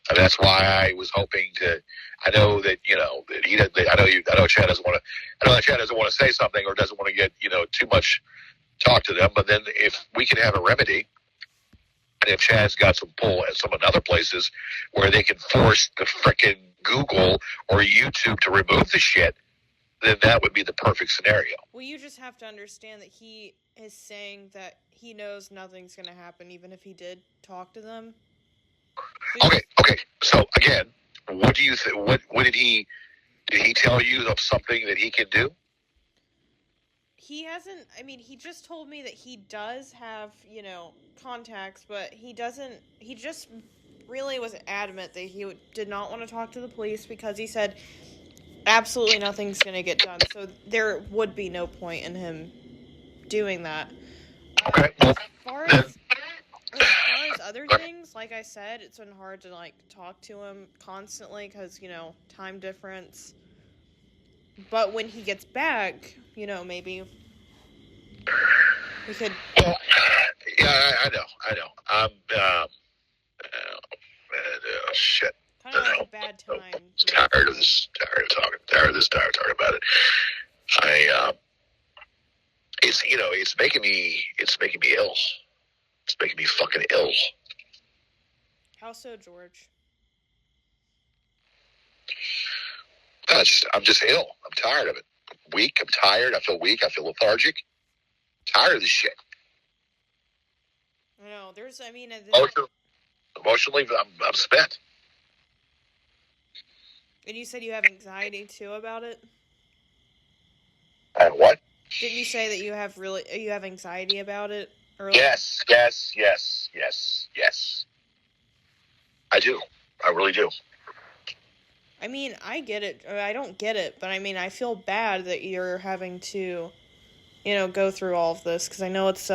And that's why I was hoping to, I know that, that he, I know Chad doesn't want to, I know that Chad doesn't want to say something or doesn't want to get, too much talk to them. But then if we can have a remedy, and if Chad's got some pull at some other places where they can force the frickin' Google or YouTube to remove the shit, then that would be the perfect scenario. Well, you just have to understand that he is saying that he knows nothing's going to happen, even if he did talk to them. Okay. So again, what do you think? What did he tell you of something that he can do? He hasn't. I mean, he just told me that he does have, contacts, but he doesn't. He just really was adamant that he did not want to talk to the police because he said absolutely nothing's going to get done. So there would be no point in him doing that. Okay. As far as other things, like I said, it's been hard to talk to him constantly because time difference. But when he gets back, maybe we could. Yeah, I know. Shit. Kind of like a bad time. I'm tired of this. Tired of talking about it. It's making me ill. It's making me fucking ill. How so, George? I'm just ill. I'm tired of it. I'm weak. I'm tired. I feel weak. I feel lethargic. I'm tired of this shit. No, Emotionally, I'm spent. And you said you have anxiety too about it? And what? Didn't you say that you have anxiety about it earlier? Yes. I do. I really do. I mean, I get it. I don't get it, but I mean, I feel bad that you're having to, go through all of this because I know it's,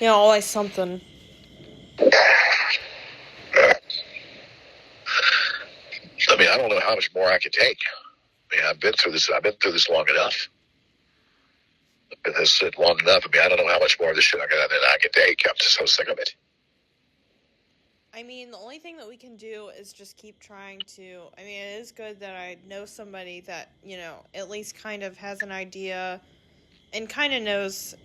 always something. I mean, I don't know how much more I can take. I mean, I've been through this long enough. I've been this shit long enough. I mean, I don't know how much more of this shit I can take. I'm just so sick of it. I mean, the only thing that we can do is just keep trying to. I mean, it is good that I know somebody that, at least kind of has an idea and kind of knows,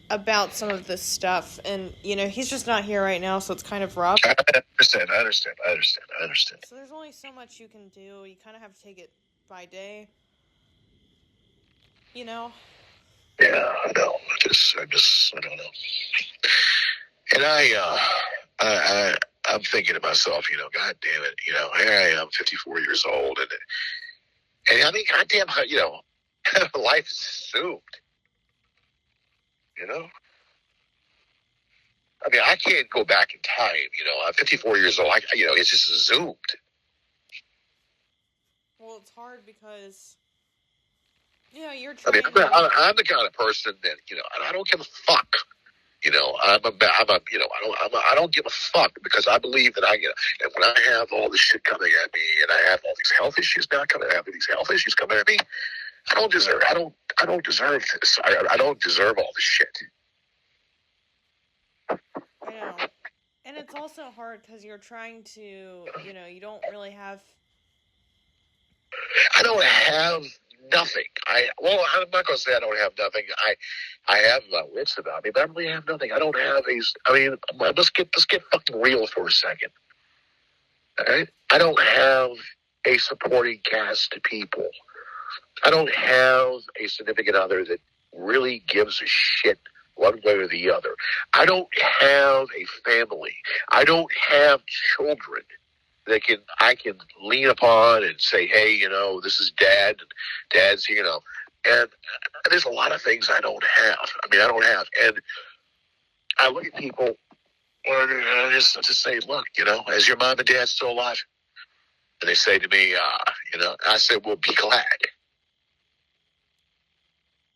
about some of this stuff. And, he's just not here right now, so it's kind of rough. I understand. So there's only so much you can do. You kind of have to take it by day. Yeah, I know. I don't know. And I'm thinking to myself, God damn it, here I am, 54 years old, and I mean, goddamn, life is zoomed. I mean, I can't go back in time. I'm 54 years old. It's just zoomed. Well, it's hard because, you're trying. I mean, I'm the kind of person that I don't give a fuck. I don't give a fuck because I believe that and when I have all this shit coming at me and I have all these health issues now coming at me, I don't deserve this. I don't deserve all this shit. also hard because you're trying to, you don't really have. I don't have nothing. I'm not going to say I don't have nothing. I have my wits about me, but I really have nothing. I don't have these. I mean, let's get fucking real for a second. All right? I don't have a supporting cast of people. I don't have a significant other that really gives a shit one way or the other. I don't have a family. I don't have children that I can lean upon and say, hey, this is Dad, and Dad's here, And there's a lot of things I don't have. I mean, I don't have. And I look at people and I just say, look, is your mom and dad still alive? And they say to me, I said, well, be glad.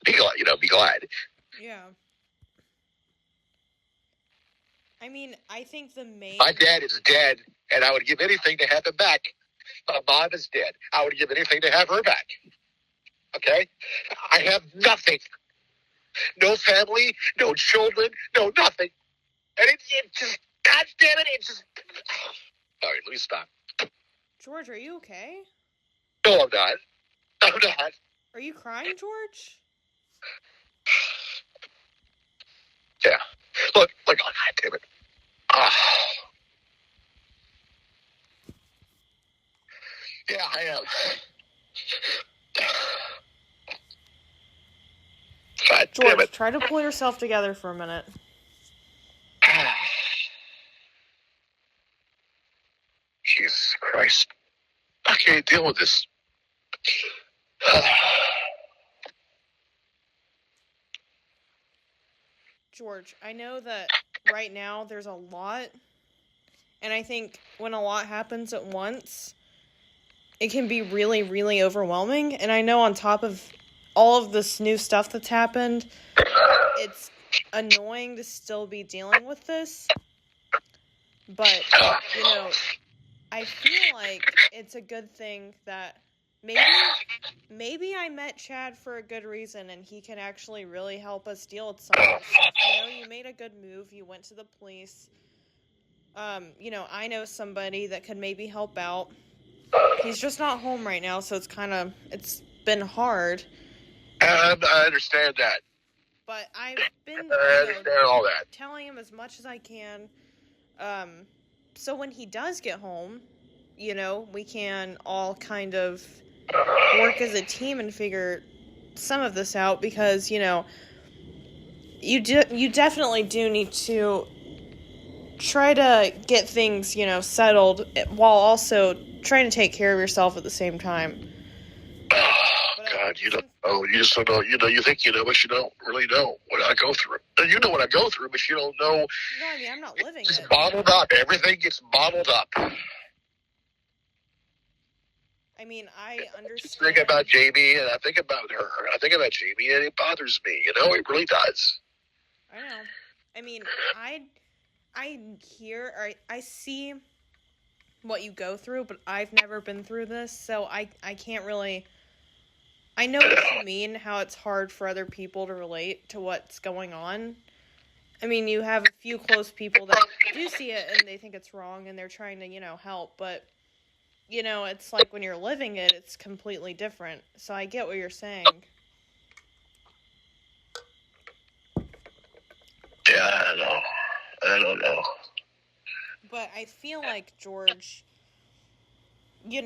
Be glad. Yeah. I mean, I think the main. My dad is dead, and I would give anything to have him back. My mom is dead. I would give anything to have her back. Okay? I have nothing. No family, no children, no nothing. And it just, God damn it, all right, let me stop. George, are you okay? No, I'm not. I'm not. Are you crying, George? Yeah. Look, oh, God damn it. Yeah, I am. God damn George, it. try to pull yourself together for a minute. Jesus Christ. I can't deal with this. George, I know that right now there's a lot, and I think when a lot happens at once, it can be really, really overwhelming. And I know on top of all of this new stuff that's happened, it's annoying to still be dealing with this. But, I feel like it's a good thing that maybe I met Chad for a good reason, and he can actually really help us deal with some of this stuff. You made a good move. You went to the police. I know somebody that could maybe help out. He's just not home right now, so it's been hard. I understand that. But I've been all that. telling him as much as I can. So when he does get home, we can all kind of work as a team and figure some of this out, because, you definitely do need to try to get things, settled, while also trying to take care of yourself at the same time. God, you don't know. You just don't know. You think you know, but you don't really know what I go through. And you know what I go through, but you don't know. No, I mean, I'm not living It's it. bottled up. Everything gets bottled up. I mean, I understand. Just think about Jamie, and I think about her. I think about Jamie, and it bothers me. It really does. I know. I mean, I hear, or I see what you go through, but I've never been through this, so I can't really. I know what you mean, how it's hard for other people to relate to what's going on. I mean, you have a few close people that do see it and they think it's wrong and they're trying to, help, but, it's like when you're living it, it's completely different. So I get what you're saying. Yeah, I know. I don't know. But I feel like, George, you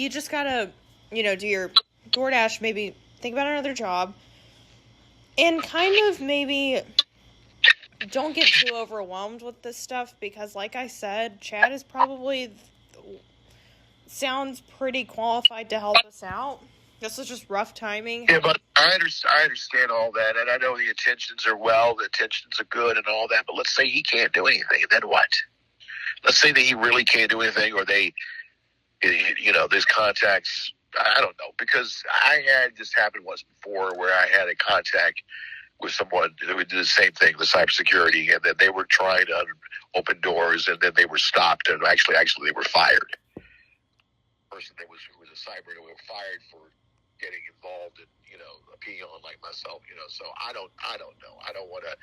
just gotta, do your DoorDash, maybe think about another job, and kind of maybe don't get too overwhelmed with this stuff, because like I said, Chad is probably sounds pretty qualified to help us out. This is just rough timing. Yeah, but I understand all that, and I know the intentions are the intentions are good and all that, but let's say he can't do anything, then what? Let's say that he really can't do anything, or there's contacts. I don't know, because I had this happen once before where I had a contact with someone who did the same thing, the cybersecurity, and then they were trying to open doors, and then they were stopped, and actually they were fired. The person who was a cyber, they were fired for getting involved in a peon like myself, so I don't know. I don't want to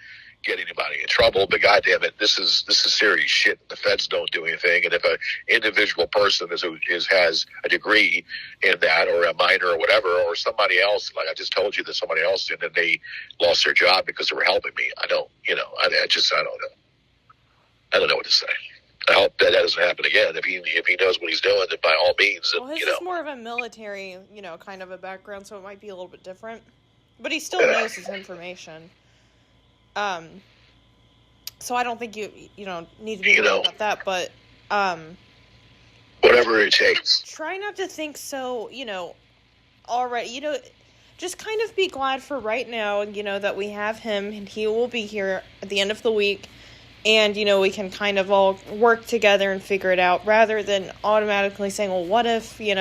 get anybody in trouble, but goddamn it, this is serious shit. The feds don't do anything, and if an individual person has a degree in that, or a minor or whatever, or somebody else, like I just told you that somebody else did, and they lost their job because they were helping me. I don't, I don't know. I don't know what to say. I hope that doesn't happen again. If he knows what he's doing, then by all means, well, his is more of a military, kind of a background, so it might be a little bit different. But he still knows his information. So I don't think you need to be worried about that. But whatever it takes. Try not to think so. Already. Just kind of be glad for right now. That we have him, and he will be here at the end of the week. And, we can kind of all work together and figure it out, rather than automatically saying, well, what if, he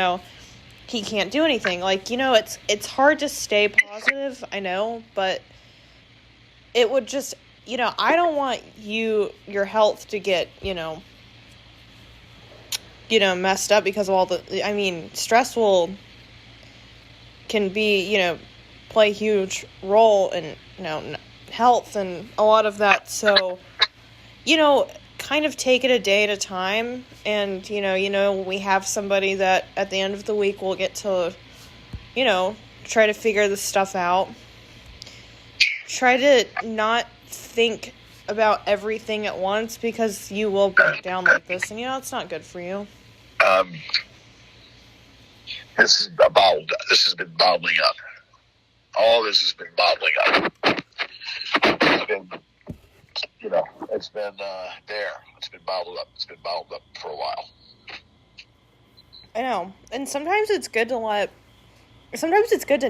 can't do anything? Like, it's hard to stay positive, I know, but it would just, I don't want your health to get, messed up because of all stress can be, play a huge role in, health and a lot of that, so... kind of take it a day at a time, and, we have somebody that at the end of the week will get to, try to figure this stuff out. Try to not think about everything at once, because you will break down like this, and, it's not good for you. This has been bottling up. All this has been bottling up. It's been there. It's been bottled up. It's been bottled up for a while. I know. And sometimes it's good to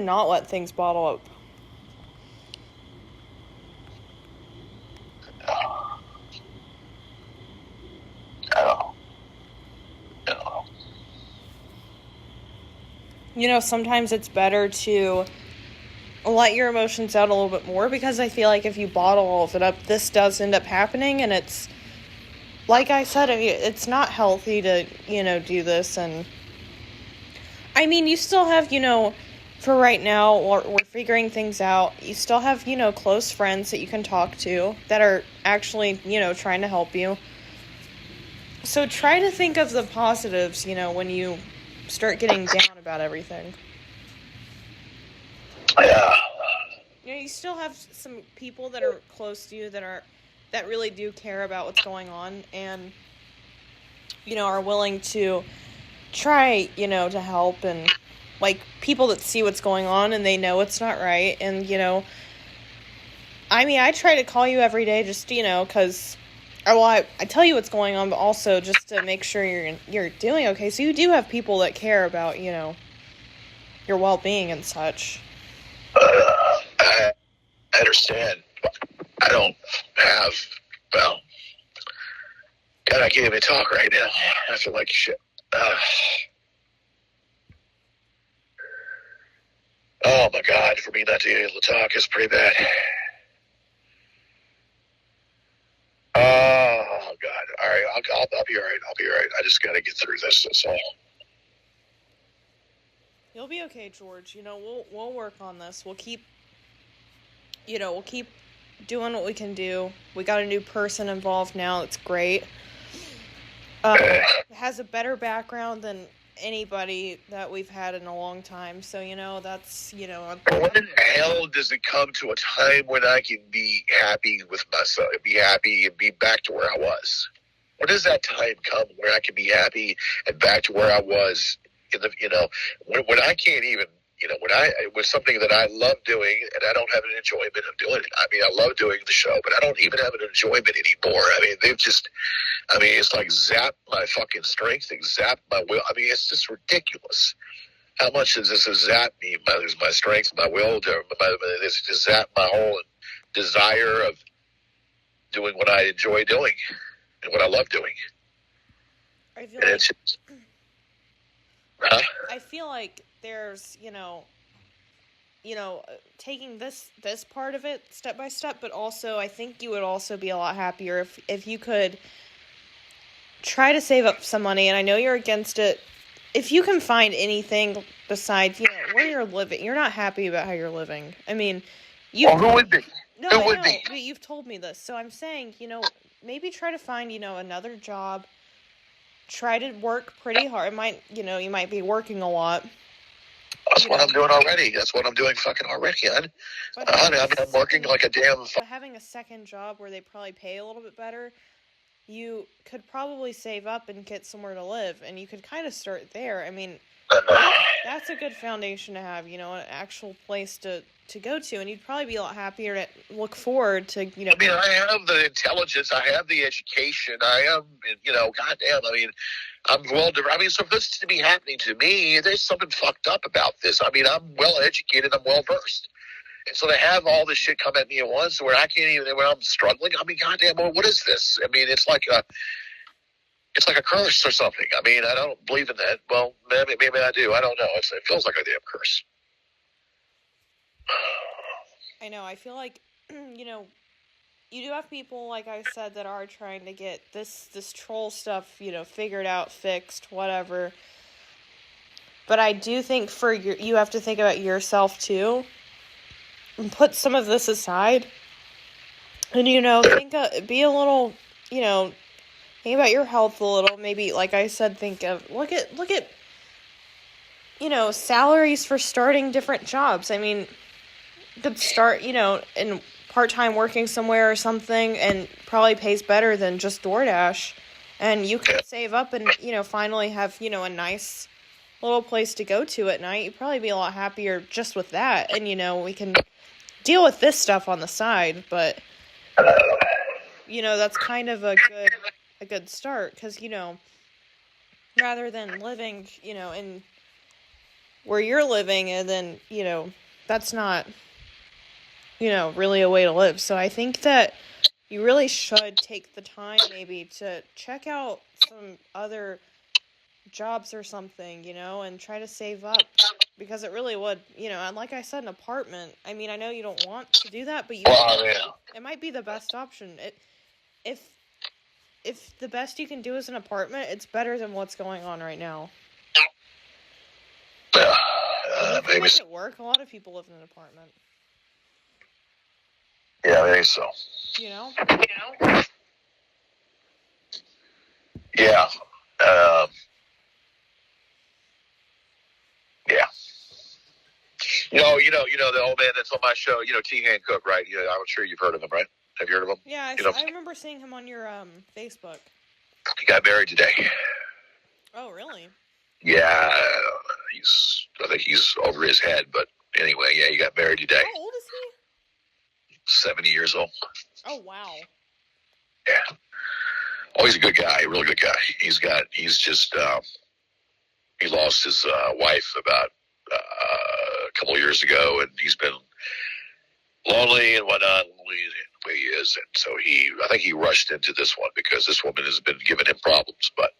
not let things bottle up. I don't know. Sometimes it's better to let your emotions out a little bit more, because I feel like if you bottle all of it up, this does end up happening, and it's, like I said, it's not healthy to, do this, and, you still have, for right now, we're figuring things out, you still have, close friends that you can talk to, that are actually, trying to help you, so try to think of the positives, when you start getting down about everything. Yeah. You still have some people that are close to you that really do care about what's going on, and are willing to try, to help, and like people that see what's going on and they know it's not right, and I try to call you every day just because I tell you what's going on, but also just to make sure you're doing okay. So you do have people that care about your well-being and such. I understand. I don't have, God, I can't even talk right now. I feel like shit. Oh my God, for me not to be able to talk is pretty bad. Oh God. All right, I'll be all right. I'll be all right. I just got to get through this. That's all. You'll be okay, George. We'll work on this. We'll keep doing what we can do. We got a new person involved now. It's great. Has a better background than anybody that we've had in a long time. So, that's, When the hell does it come to a time when I can be happy with myself, be happy and be back to where I was? When does that time come where I can be happy and back to where I was in the, when I can't even, it was something that I love doing, and I don't have an enjoyment of doing it. I love doing the show, but I don't even have an enjoyment anymore. They've just, it's like zapped my fucking strength, they zapped my will. It's just ridiculous. How much does this zap me? My strength, my will, this just zap my whole desire of doing what I enjoy doing and what I love doing. I feel and like, it's just, huh? I feel like there's, taking this part of it step by step, but also I think you would also be a lot happier if you could try to save up some money, and I know you're against it if you can find anything besides, where you're living, you're not happy about how you're living. I mean, who would be? No, Who I would know, be? but you've told me this, so I'm saying, maybe try to find, another job. Try to work pretty hard. It might, you might be working a lot. That's what I'm doing already. That's what I'm doing fucking already, hon. I'm working like a damn... But having a second job where they probably pay a little bit better, you could probably save up and get somewhere to live, and you could kind of start there. I mean, that's a good foundation to have, an actual place to go to, and you'd probably be a lot happier to look forward to, I mean, I have the intelligence, I have the education, I am, goddamn, I mean, I'm I mean, so if this is to be happening to me, there's something fucked up about this. I mean, I'm well educated, I'm well versed. And so to have all this shit come at me at once where I can't even, when I'm struggling, I mean, goddamn, well, what is this? I mean, it's like a curse or something. I mean, I don't believe in that. Well, maybe I do. I don't know. It feels like a damn curse. I know. I feel like, you do have people, like I said, that are trying to get this troll stuff, figured out, fixed, whatever. But I do think you have to think about yourself, too. And put some of this aside. And, be a little, think about your health a little. Maybe, like I said, look at, salaries for starting different jobs. I mean, you could start, in part-time working somewhere or something, and probably pays better than just DoorDash. And you could save up and, finally have, a nice little place to go to at night. You'd probably be a lot happier just with that. And, we can deal with this stuff on the side, but, that's kind of a good start, because, rather than living, in where you're living, and then, that's not, really a way to live. So I think that you really should take the time maybe to check out some other jobs or something, and try to save up, because it really would, and like I said, an apartment. I mean, I know you don't want to do that, but it might be the best option. If the best you can do is an apartment, it's better than what's going on right now. Maybe at work, a lot of people live in an apartment. Yeah, I think so. Yeah. Yeah. The old man that's on my show, T. Hancock, right? Yeah, I'm sure you've heard of him, right? Have you heard of him? Yeah, I remember seeing him on your Facebook. He got married today. Oh, really? Yeah, I think he's over his head, but anyway, yeah, he got married today. How old is he? 70 years old. Oh, wow. Yeah. Oh, he's a good guy, a real good guy. He lost his wife about a couple of years ago, and he's been lonely and whatnot, the way he is. And so I think he rushed into this one because this woman has been giving him problems, but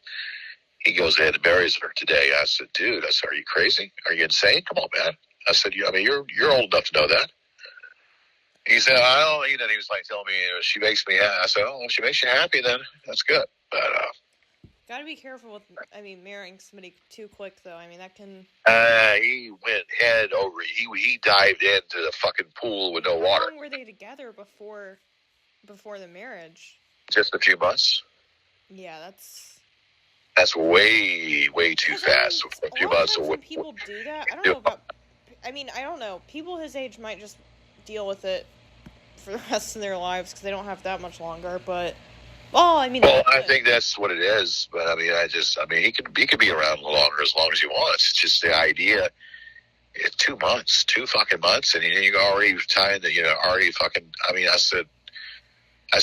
he goes ahead and marries her today. I said, dude, are you crazy? Are you insane? Come on, man. I said, you're old enough to know that. He said, I don't, he was like telling me, she makes me happy. I said, oh, if she makes you happy, then that's good. But, gotta be careful with, marrying somebody too quick, though. I mean, that can... he went head over. He dived into the fucking pool with no water. How long were they together before the marriage? Just a few months. Yeah, that's way, way too fast. A few months. When people do that, I don't know. People his age might just deal with it for the rest of their lives because they don't have that much longer. But, I think that's what it is. But he could be around longer as long as he wants. It's just the idea. It's 2 months, 2 fucking months, and you already tying already fucking. I said,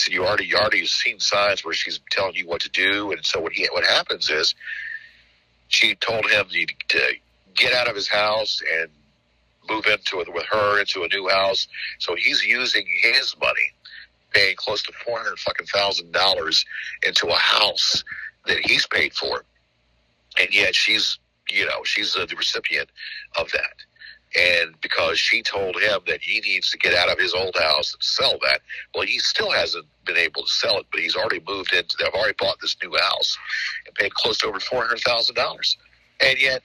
you already seen signs where she's telling you what to do, and so what happens is, she told him to get out of his house and move with her into a new house. So he's using his money, paying close to $400,000 into a house that he's paid for, and yet she's the recipient of that. And because she told him that he needs to get out of his old house and sell that, well, he still hasn't been able to sell it, but he's already moved into. They've already bought this new house and paid close to over $400,000. And yet,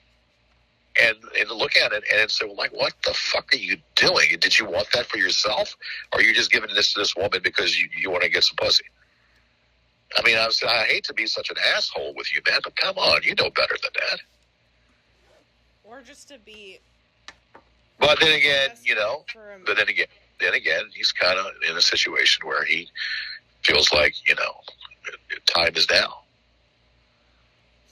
and look at it and say, well, like, what the fuck are you doing? Did you want that for yourself? Or are you just giving this to this woman because you want to get some pussy? I mean, I hate to be such an asshole with you, man, but come on, you know better than that. Or just to be. But then again, but then again, he's kind of in a situation where he feels like, time is now.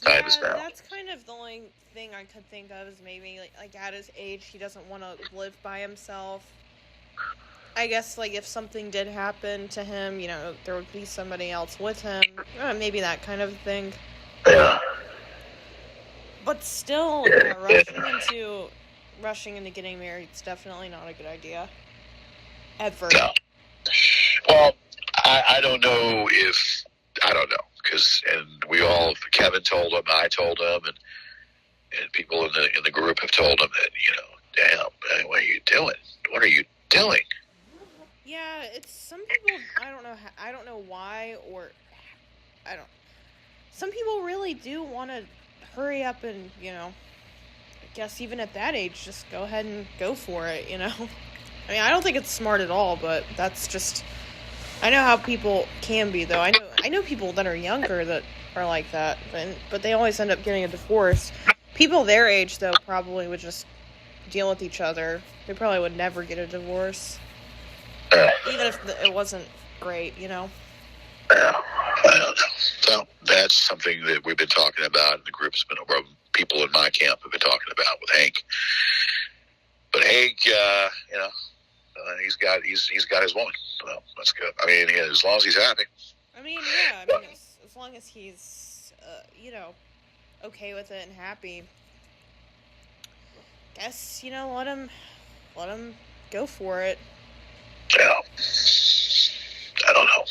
Time is now. That's kind of the only thing I could think of is maybe like at his age, he doesn't want to live by himself. I guess like if something did happen to him, there would be somebody else with him. Maybe that kind of thing. Yeah. But still, rushing into getting married is definitely not a good idea. Ever. No. Well, I don't know because Kevin told him, I told him, and people in the group have told him that, damn, what are you doing? What are you doing? Yeah, it's some people. I don't know why, or some people really do want to hurry up and I guess even at that age, just go ahead and go for it. I mean, I don't think it's smart at all, but that's just. I know how people can be, though. I know people that are younger that are like that, but they always end up getting a divorce. People their age, though, probably would just deal with each other. They probably would never get a divorce. Even if it wasn't great, Yeah, I don't know. So that's something that we've been talking about, and the group's been over. People in my camp have been talking about with Hank. But Hank, he's got his woman. Well, that's good. I mean, as long as he's happy. I mean, yeah. I mean, as long as he's, okay with it and happy. Guess let him go for it. Yeah. I don't know.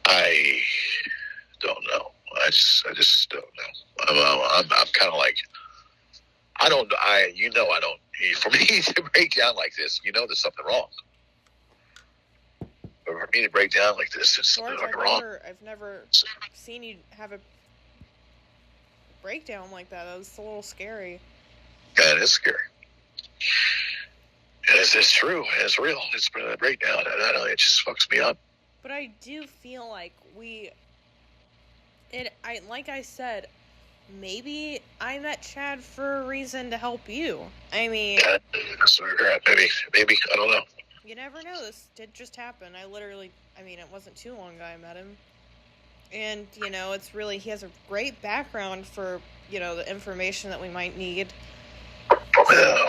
I don't know. I just don't know. I'm kind of like, I don't. For me to break down like this, there's something wrong. But for me to break down like this, there's something wrong. I've never seen you have a breakdown like that. That was a little scary. Yeah, it is scary. It's true. It's real. It's been a breakdown. I know it just fucks me up. But I do feel like like I said, maybe I met Chad for a reason to help you. I mean, maybe I don't know. You never know. This did just happen. It wasn't too long ago I met him. And, it's really, he has a great background for, the information that we might need. So,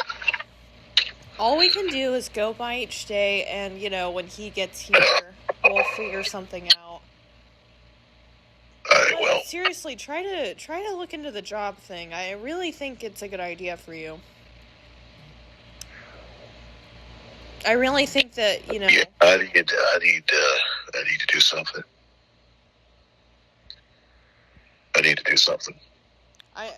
all we can do is go by each day, and, when he gets here, we'll figure something out. Well, seriously, try to look into the job thing. I really think it's a good idea for you. I really think that, Yeah, I need to do something. I need to do something. I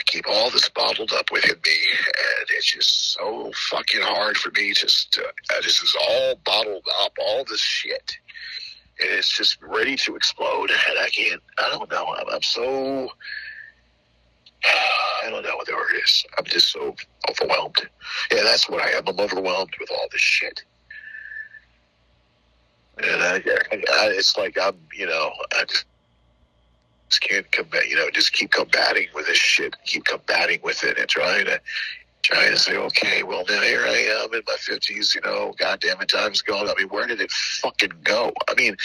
keep all this bottled up within me, and it's just so fucking hard for me this is all bottled up, all this shit. And it's just ready to explode, and I don't know, I'm so, I don't know what the word is. I'm just so overwhelmed. Yeah, that's what I am. I'm overwhelmed with all this shit. And it's like I just can't combat, just keep combating with this shit, keep combating with it, and trying to say, okay, well, now here I am in my 50s, God damn it, time's gone. I mean, where did it fucking go? I mean,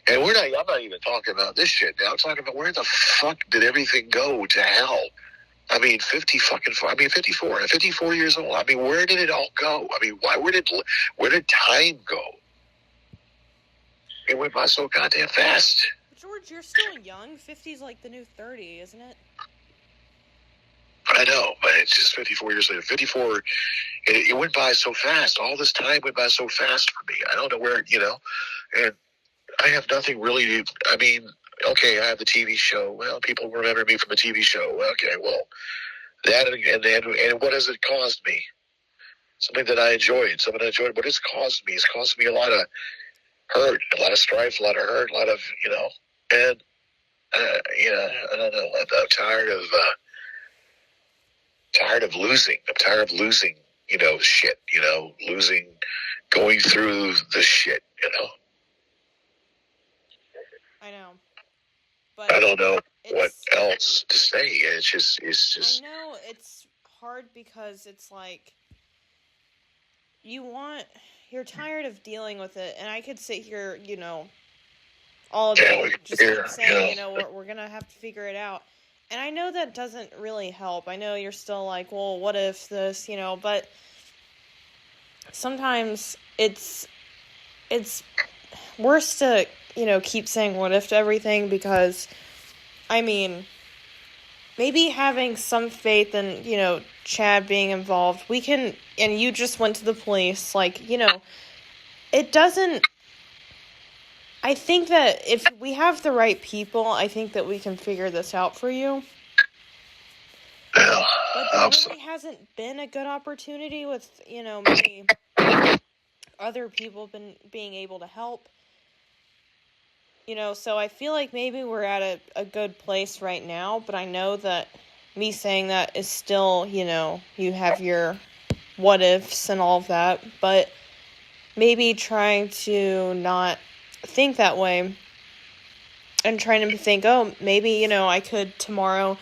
and I'm not even talking about this shit now. I'm talking about where the fuck did everything go to hell? I mean, 54 years old. I mean, where did it all go? I mean, where did time go? It went by so goddamn fast. George, you're still young. 50's like the new 30, isn't it? I know, but it's just 54 years later. 54, it went by so fast. All this time went by so fast for me. I don't know where, and I have nothing really I mean, okay, I have the TV show. Well, people remember me from the TV show. Okay, well, that and what has it caused me? Something that I enjoyed. What it's caused me. It's caused me a lot of hurt, a lot of strife, a lot of hurt, a lot of, and, I don't know. I'm tired of losing. I'm tired of losing, shit, losing, going through the shit, I know. But I don't know what else to say. It's just. I know it's hard because it's like you're tired of dealing with it, and I could sit here, all day just keep saying, we're gonna have to figure it out. And I know that doesn't really help. I know you're still like, well, what if this, but sometimes it's worse to, keep saying what if to everything because, I mean, maybe having some faith in, Chad being involved, and you just went to the police, like, it doesn't, I think that if we have the right people, I think that we can figure this out for you. Yeah, but there really hasn't been a good opportunity with, maybe other people being able to help. So I feel like maybe we're at a good place right now, but I know that me saying that is still, you have your what ifs and all of that, but maybe trying to not think that way and trying to think, oh, maybe, I could tomorrow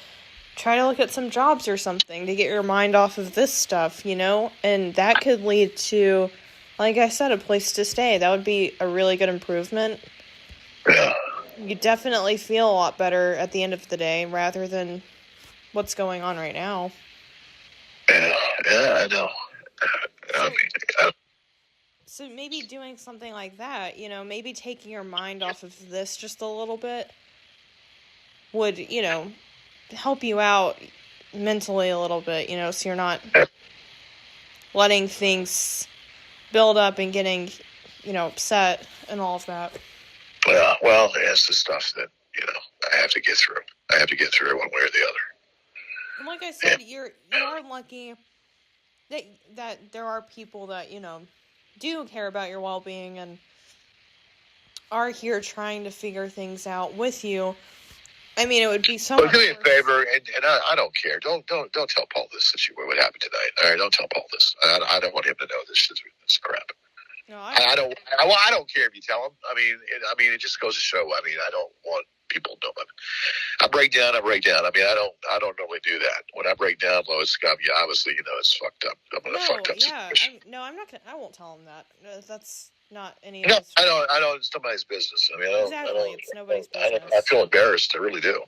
try to look at some jobs or something to get your mind off of this stuff, and that could lead to, like I said, a place to stay. That would be a really good improvement. Yeah. You definitely feel a lot better at the end of the day rather than what's going on right now. Yeah, I know. So maybe doing something like that, maybe taking your mind off of this just a little bit would, help you out mentally a little bit, so you're not letting things build up and getting, upset and all of that. Yeah, well, it's the stuff that, I have to get through. I have to get through it one way or the other. And like I said, you are lucky that there are people that, do care about your well-being and are here trying to figure things out with you. I mean, it would be so much do me a favor, and I don't care. Don't tell Paul this what happened tonight. All right, don't tell Paul this. I don't want him to know this crap. No, I don't care if you tell him. I mean, it just goes to show. I mean, I don't want people to know. I break down. I mean, I don't normally do that. When I break down, Lois, obviously, it's fucked up. I'm in a fucked up situation. I'm not gonna. I won't tell him that. That's not any. No, I know. It's nobody's business. I mean, it's nobody's business. I feel embarrassed. I really do.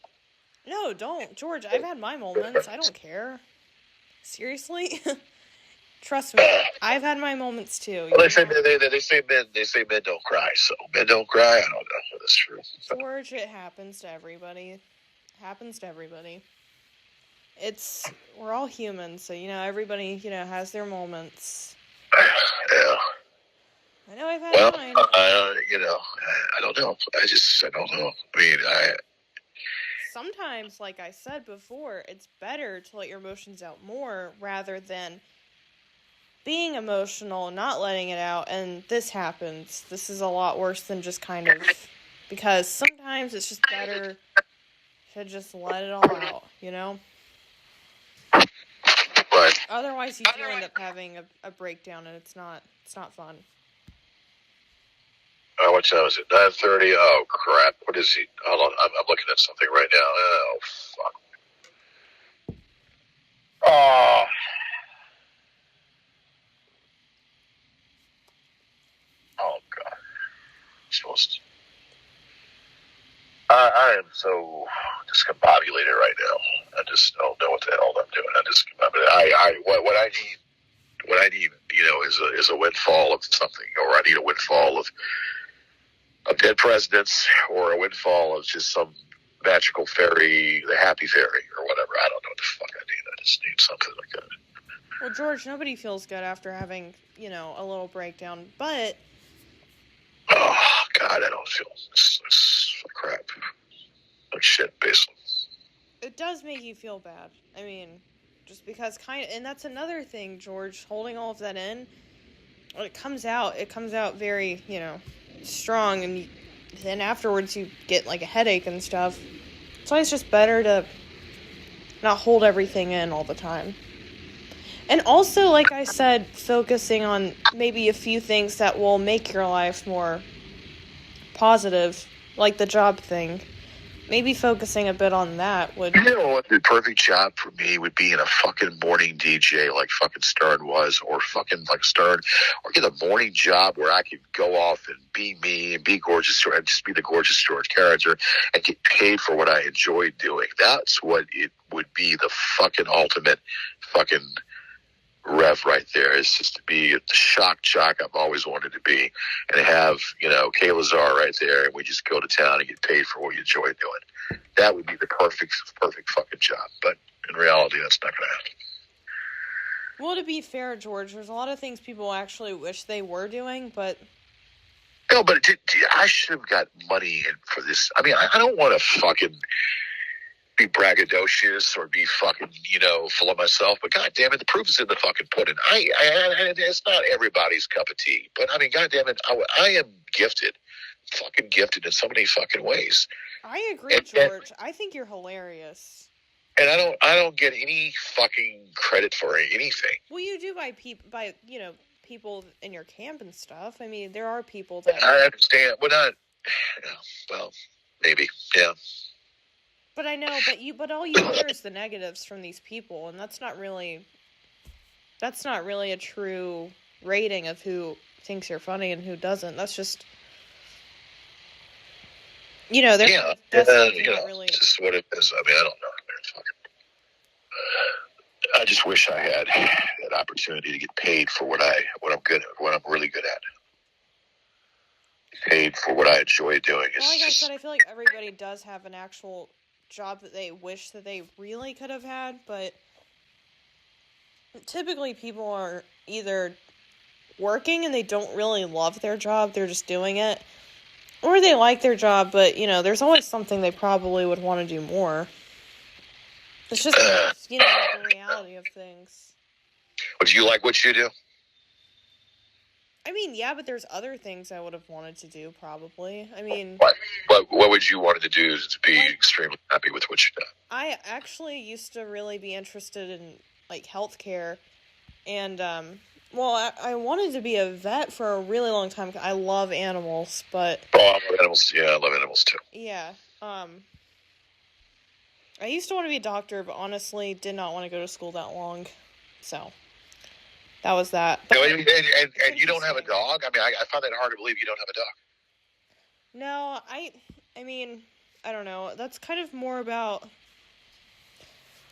No, don't, George. I've had my moments. I don't care. Seriously. Trust me, I've had my moments too. Well, they say men don't cry, so men don't cry. I don't know if that's true. George, it happens to everybody. We're all humans, so everybody has their moments. Yeah. I know I've had mine. I don't know. I don't know. I mean, sometimes, like I said before, it's better to let your emotions out more rather than being emotional and not letting it out, and this happens. This is a lot worse than just kind of, because sometimes it's just better to just let it all out, Right. Otherwise, you do end up having a breakdown, and it's not fun. What time is it? 9:30. Oh crap! What is he? Hold on, I'm looking at something right now. Oh fuck. Oh. Oh God. I am so discombobulated right now. I just don't know what the hell I'm doing. What I need, is a windfall of something, or I need a windfall of dead presidents, or a windfall of just some magical fairy, the happy fairy, or whatever. I don't know what the fuck I need. I just need something like that. Well, George, nobody feels good after having, a little breakdown, but... Oh, God, I don't feel... It's crap. Like shit, basically. It does make you feel bad. I mean, just because and that's another thing, George, holding all of that in, when it comes out very, strong, and then afterwards you get like a headache and stuff. It's always just better to not hold everything in all the time. And also, like I said, focusing on maybe a few things that will make your life more positive, like the job thing. Maybe focusing a bit on that would... You know what the perfect job for me would be? In a fucking morning DJ like fucking Stern was, or fucking like Stern, or get a morning job where I could go off and be me and be gorgeous, and just be the gorgeous George character and get paid for what I enjoy doing. That's what it would be, the fucking ultimate fucking rev right there, is just to be the shock jock I've always wanted to be, and have, Kay Lazar right there, and we just go to town and get paid for what you enjoy doing. That would be the perfect fucking job. But in reality, that's not going to happen. Well, to be fair, George, there's a lot of things people actually wish they were doing, but... No, but I should have got money in for this. I mean, I don't want to fucking be braggadocious or be fucking, full of myself. But God damn it, the proof is in the fucking pudding. It's not everybody's cup of tea. But I mean, God damn it, I am gifted, fucking gifted in so many fucking ways. I agree, George. I think you're hilarious. And I don't get any fucking credit for anything. Well, you do by people in your camp and stuff. I mean, there are people that... I understand. Well, maybe, yeah. But I know, but all you hear is the negatives from these people, and that's not really a true rating of who thinks you're funny and who doesn't. That's just, that's really... It's just what it is. I mean, I don't know. I just wish I had that opportunity to get paid for what I'm good at, what I'm really good at. Paid for what I enjoy doing. Well, like I said, I feel like everybody does have an actual job that they wish that they really could have had, but typically people are either working and they don't really love their job, they're just doing it, or they like their job, but, there's always something they probably would want to do more. It's just, the reality of things. Would you like what you do? I mean, yeah, but there's other things I would have wanted to do, probably. I mean... What would you want to do to be extremely happy with what you do? I actually used to really be interested in, healthcare. And, I wanted to be a vet for a really long time. I love animals, but... Oh, I love animals. Yeah, I love animals, too. Yeah, I used to want to be a doctor, but honestly did not want to go to school that long. So... that was that. No, and you don't have a dog? I mean, I find that hard to believe you don't have a dog. No, I mean, I don't know. That's kind of more about...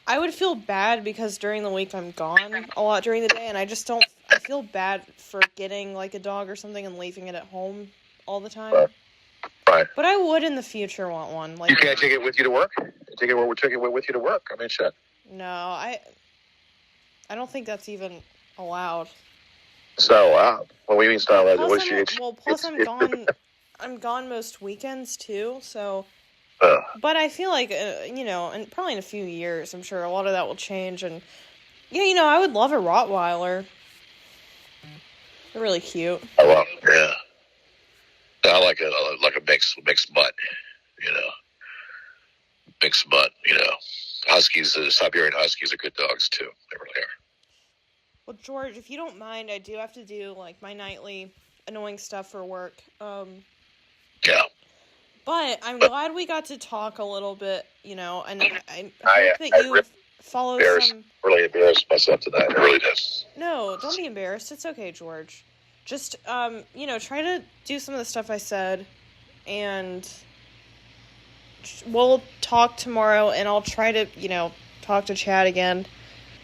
I would feel bad because during the week I'm gone a lot during the day, and I just don't... I feel bad for getting, a dog or something and leaving it at home all the time. Right. But I would in the future want one. You can't take it with you to work? Take it with you to work? I mean, shit. No, I don't think that's even... allowed. So, what do you mean it's not allowed? Plus, I'm gone most weekends, too, so... but I feel like, and probably in a few years, I'm sure a lot of that will change, and, I would love a Rottweiler. They're really cute. I love them, yeah. I like a mixed mutt, Mixed mutt, Huskies, Siberian Huskies are good dogs, too. They really are. Well, George, if you don't mind, I do have to do, my nightly annoying stuff for work. Yeah. But I'm glad we got to talk a little bit, and I hope that you follow some... really embarrassed myself tonight. I really did. No, don't be embarrassed. It's okay, George. Just, try to do some of the stuff I said, and we'll talk tomorrow, and I'll try to, talk to Chad again.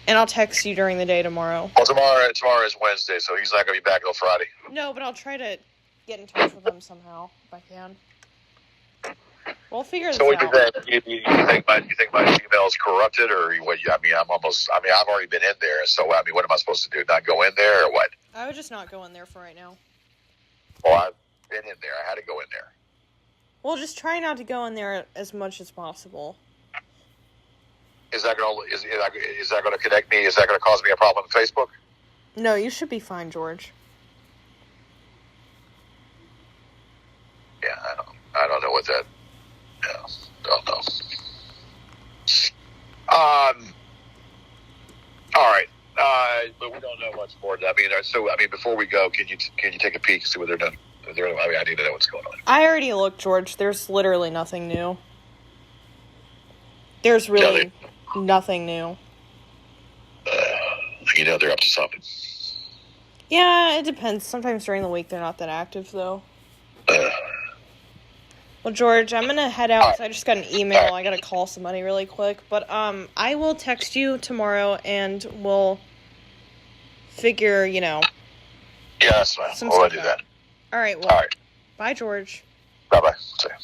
And I'll text you during the day tomorrow. Well, tomorrow is Wednesday, so he's not going to be back until Friday. No, but I'll try to get in touch with him somehow, if I can. We'll figure this out. So what do you think? You think my email is corrupted, or what? I've already been in there, so, what am I supposed to do? Not go in there, or what? I would just not go in there for right now. Well, I've been in there. I had to go in there. Well, just try not to go in there as much as possible. Is that going to connect me? Is that going to cause me a problem on Facebook? No, you should be fine, George. what that. Yeah, don't know. All right. But we don't know much more. Before we go, can you take a peek and see what they're doing? I need to know what's going on. I already looked, George. There's literally nothing new. There's really nothing new. They're up to something. Yeah, it depends. Sometimes during the week they're not that active, though. Well, George, I'm gonna head out. I just got an email. I gotta call somebody really quick. But I will text you tomorrow, and we'll figure, Yeah, that's fine. We'll do that. All right. Well, bye, George. Bye-bye. See you.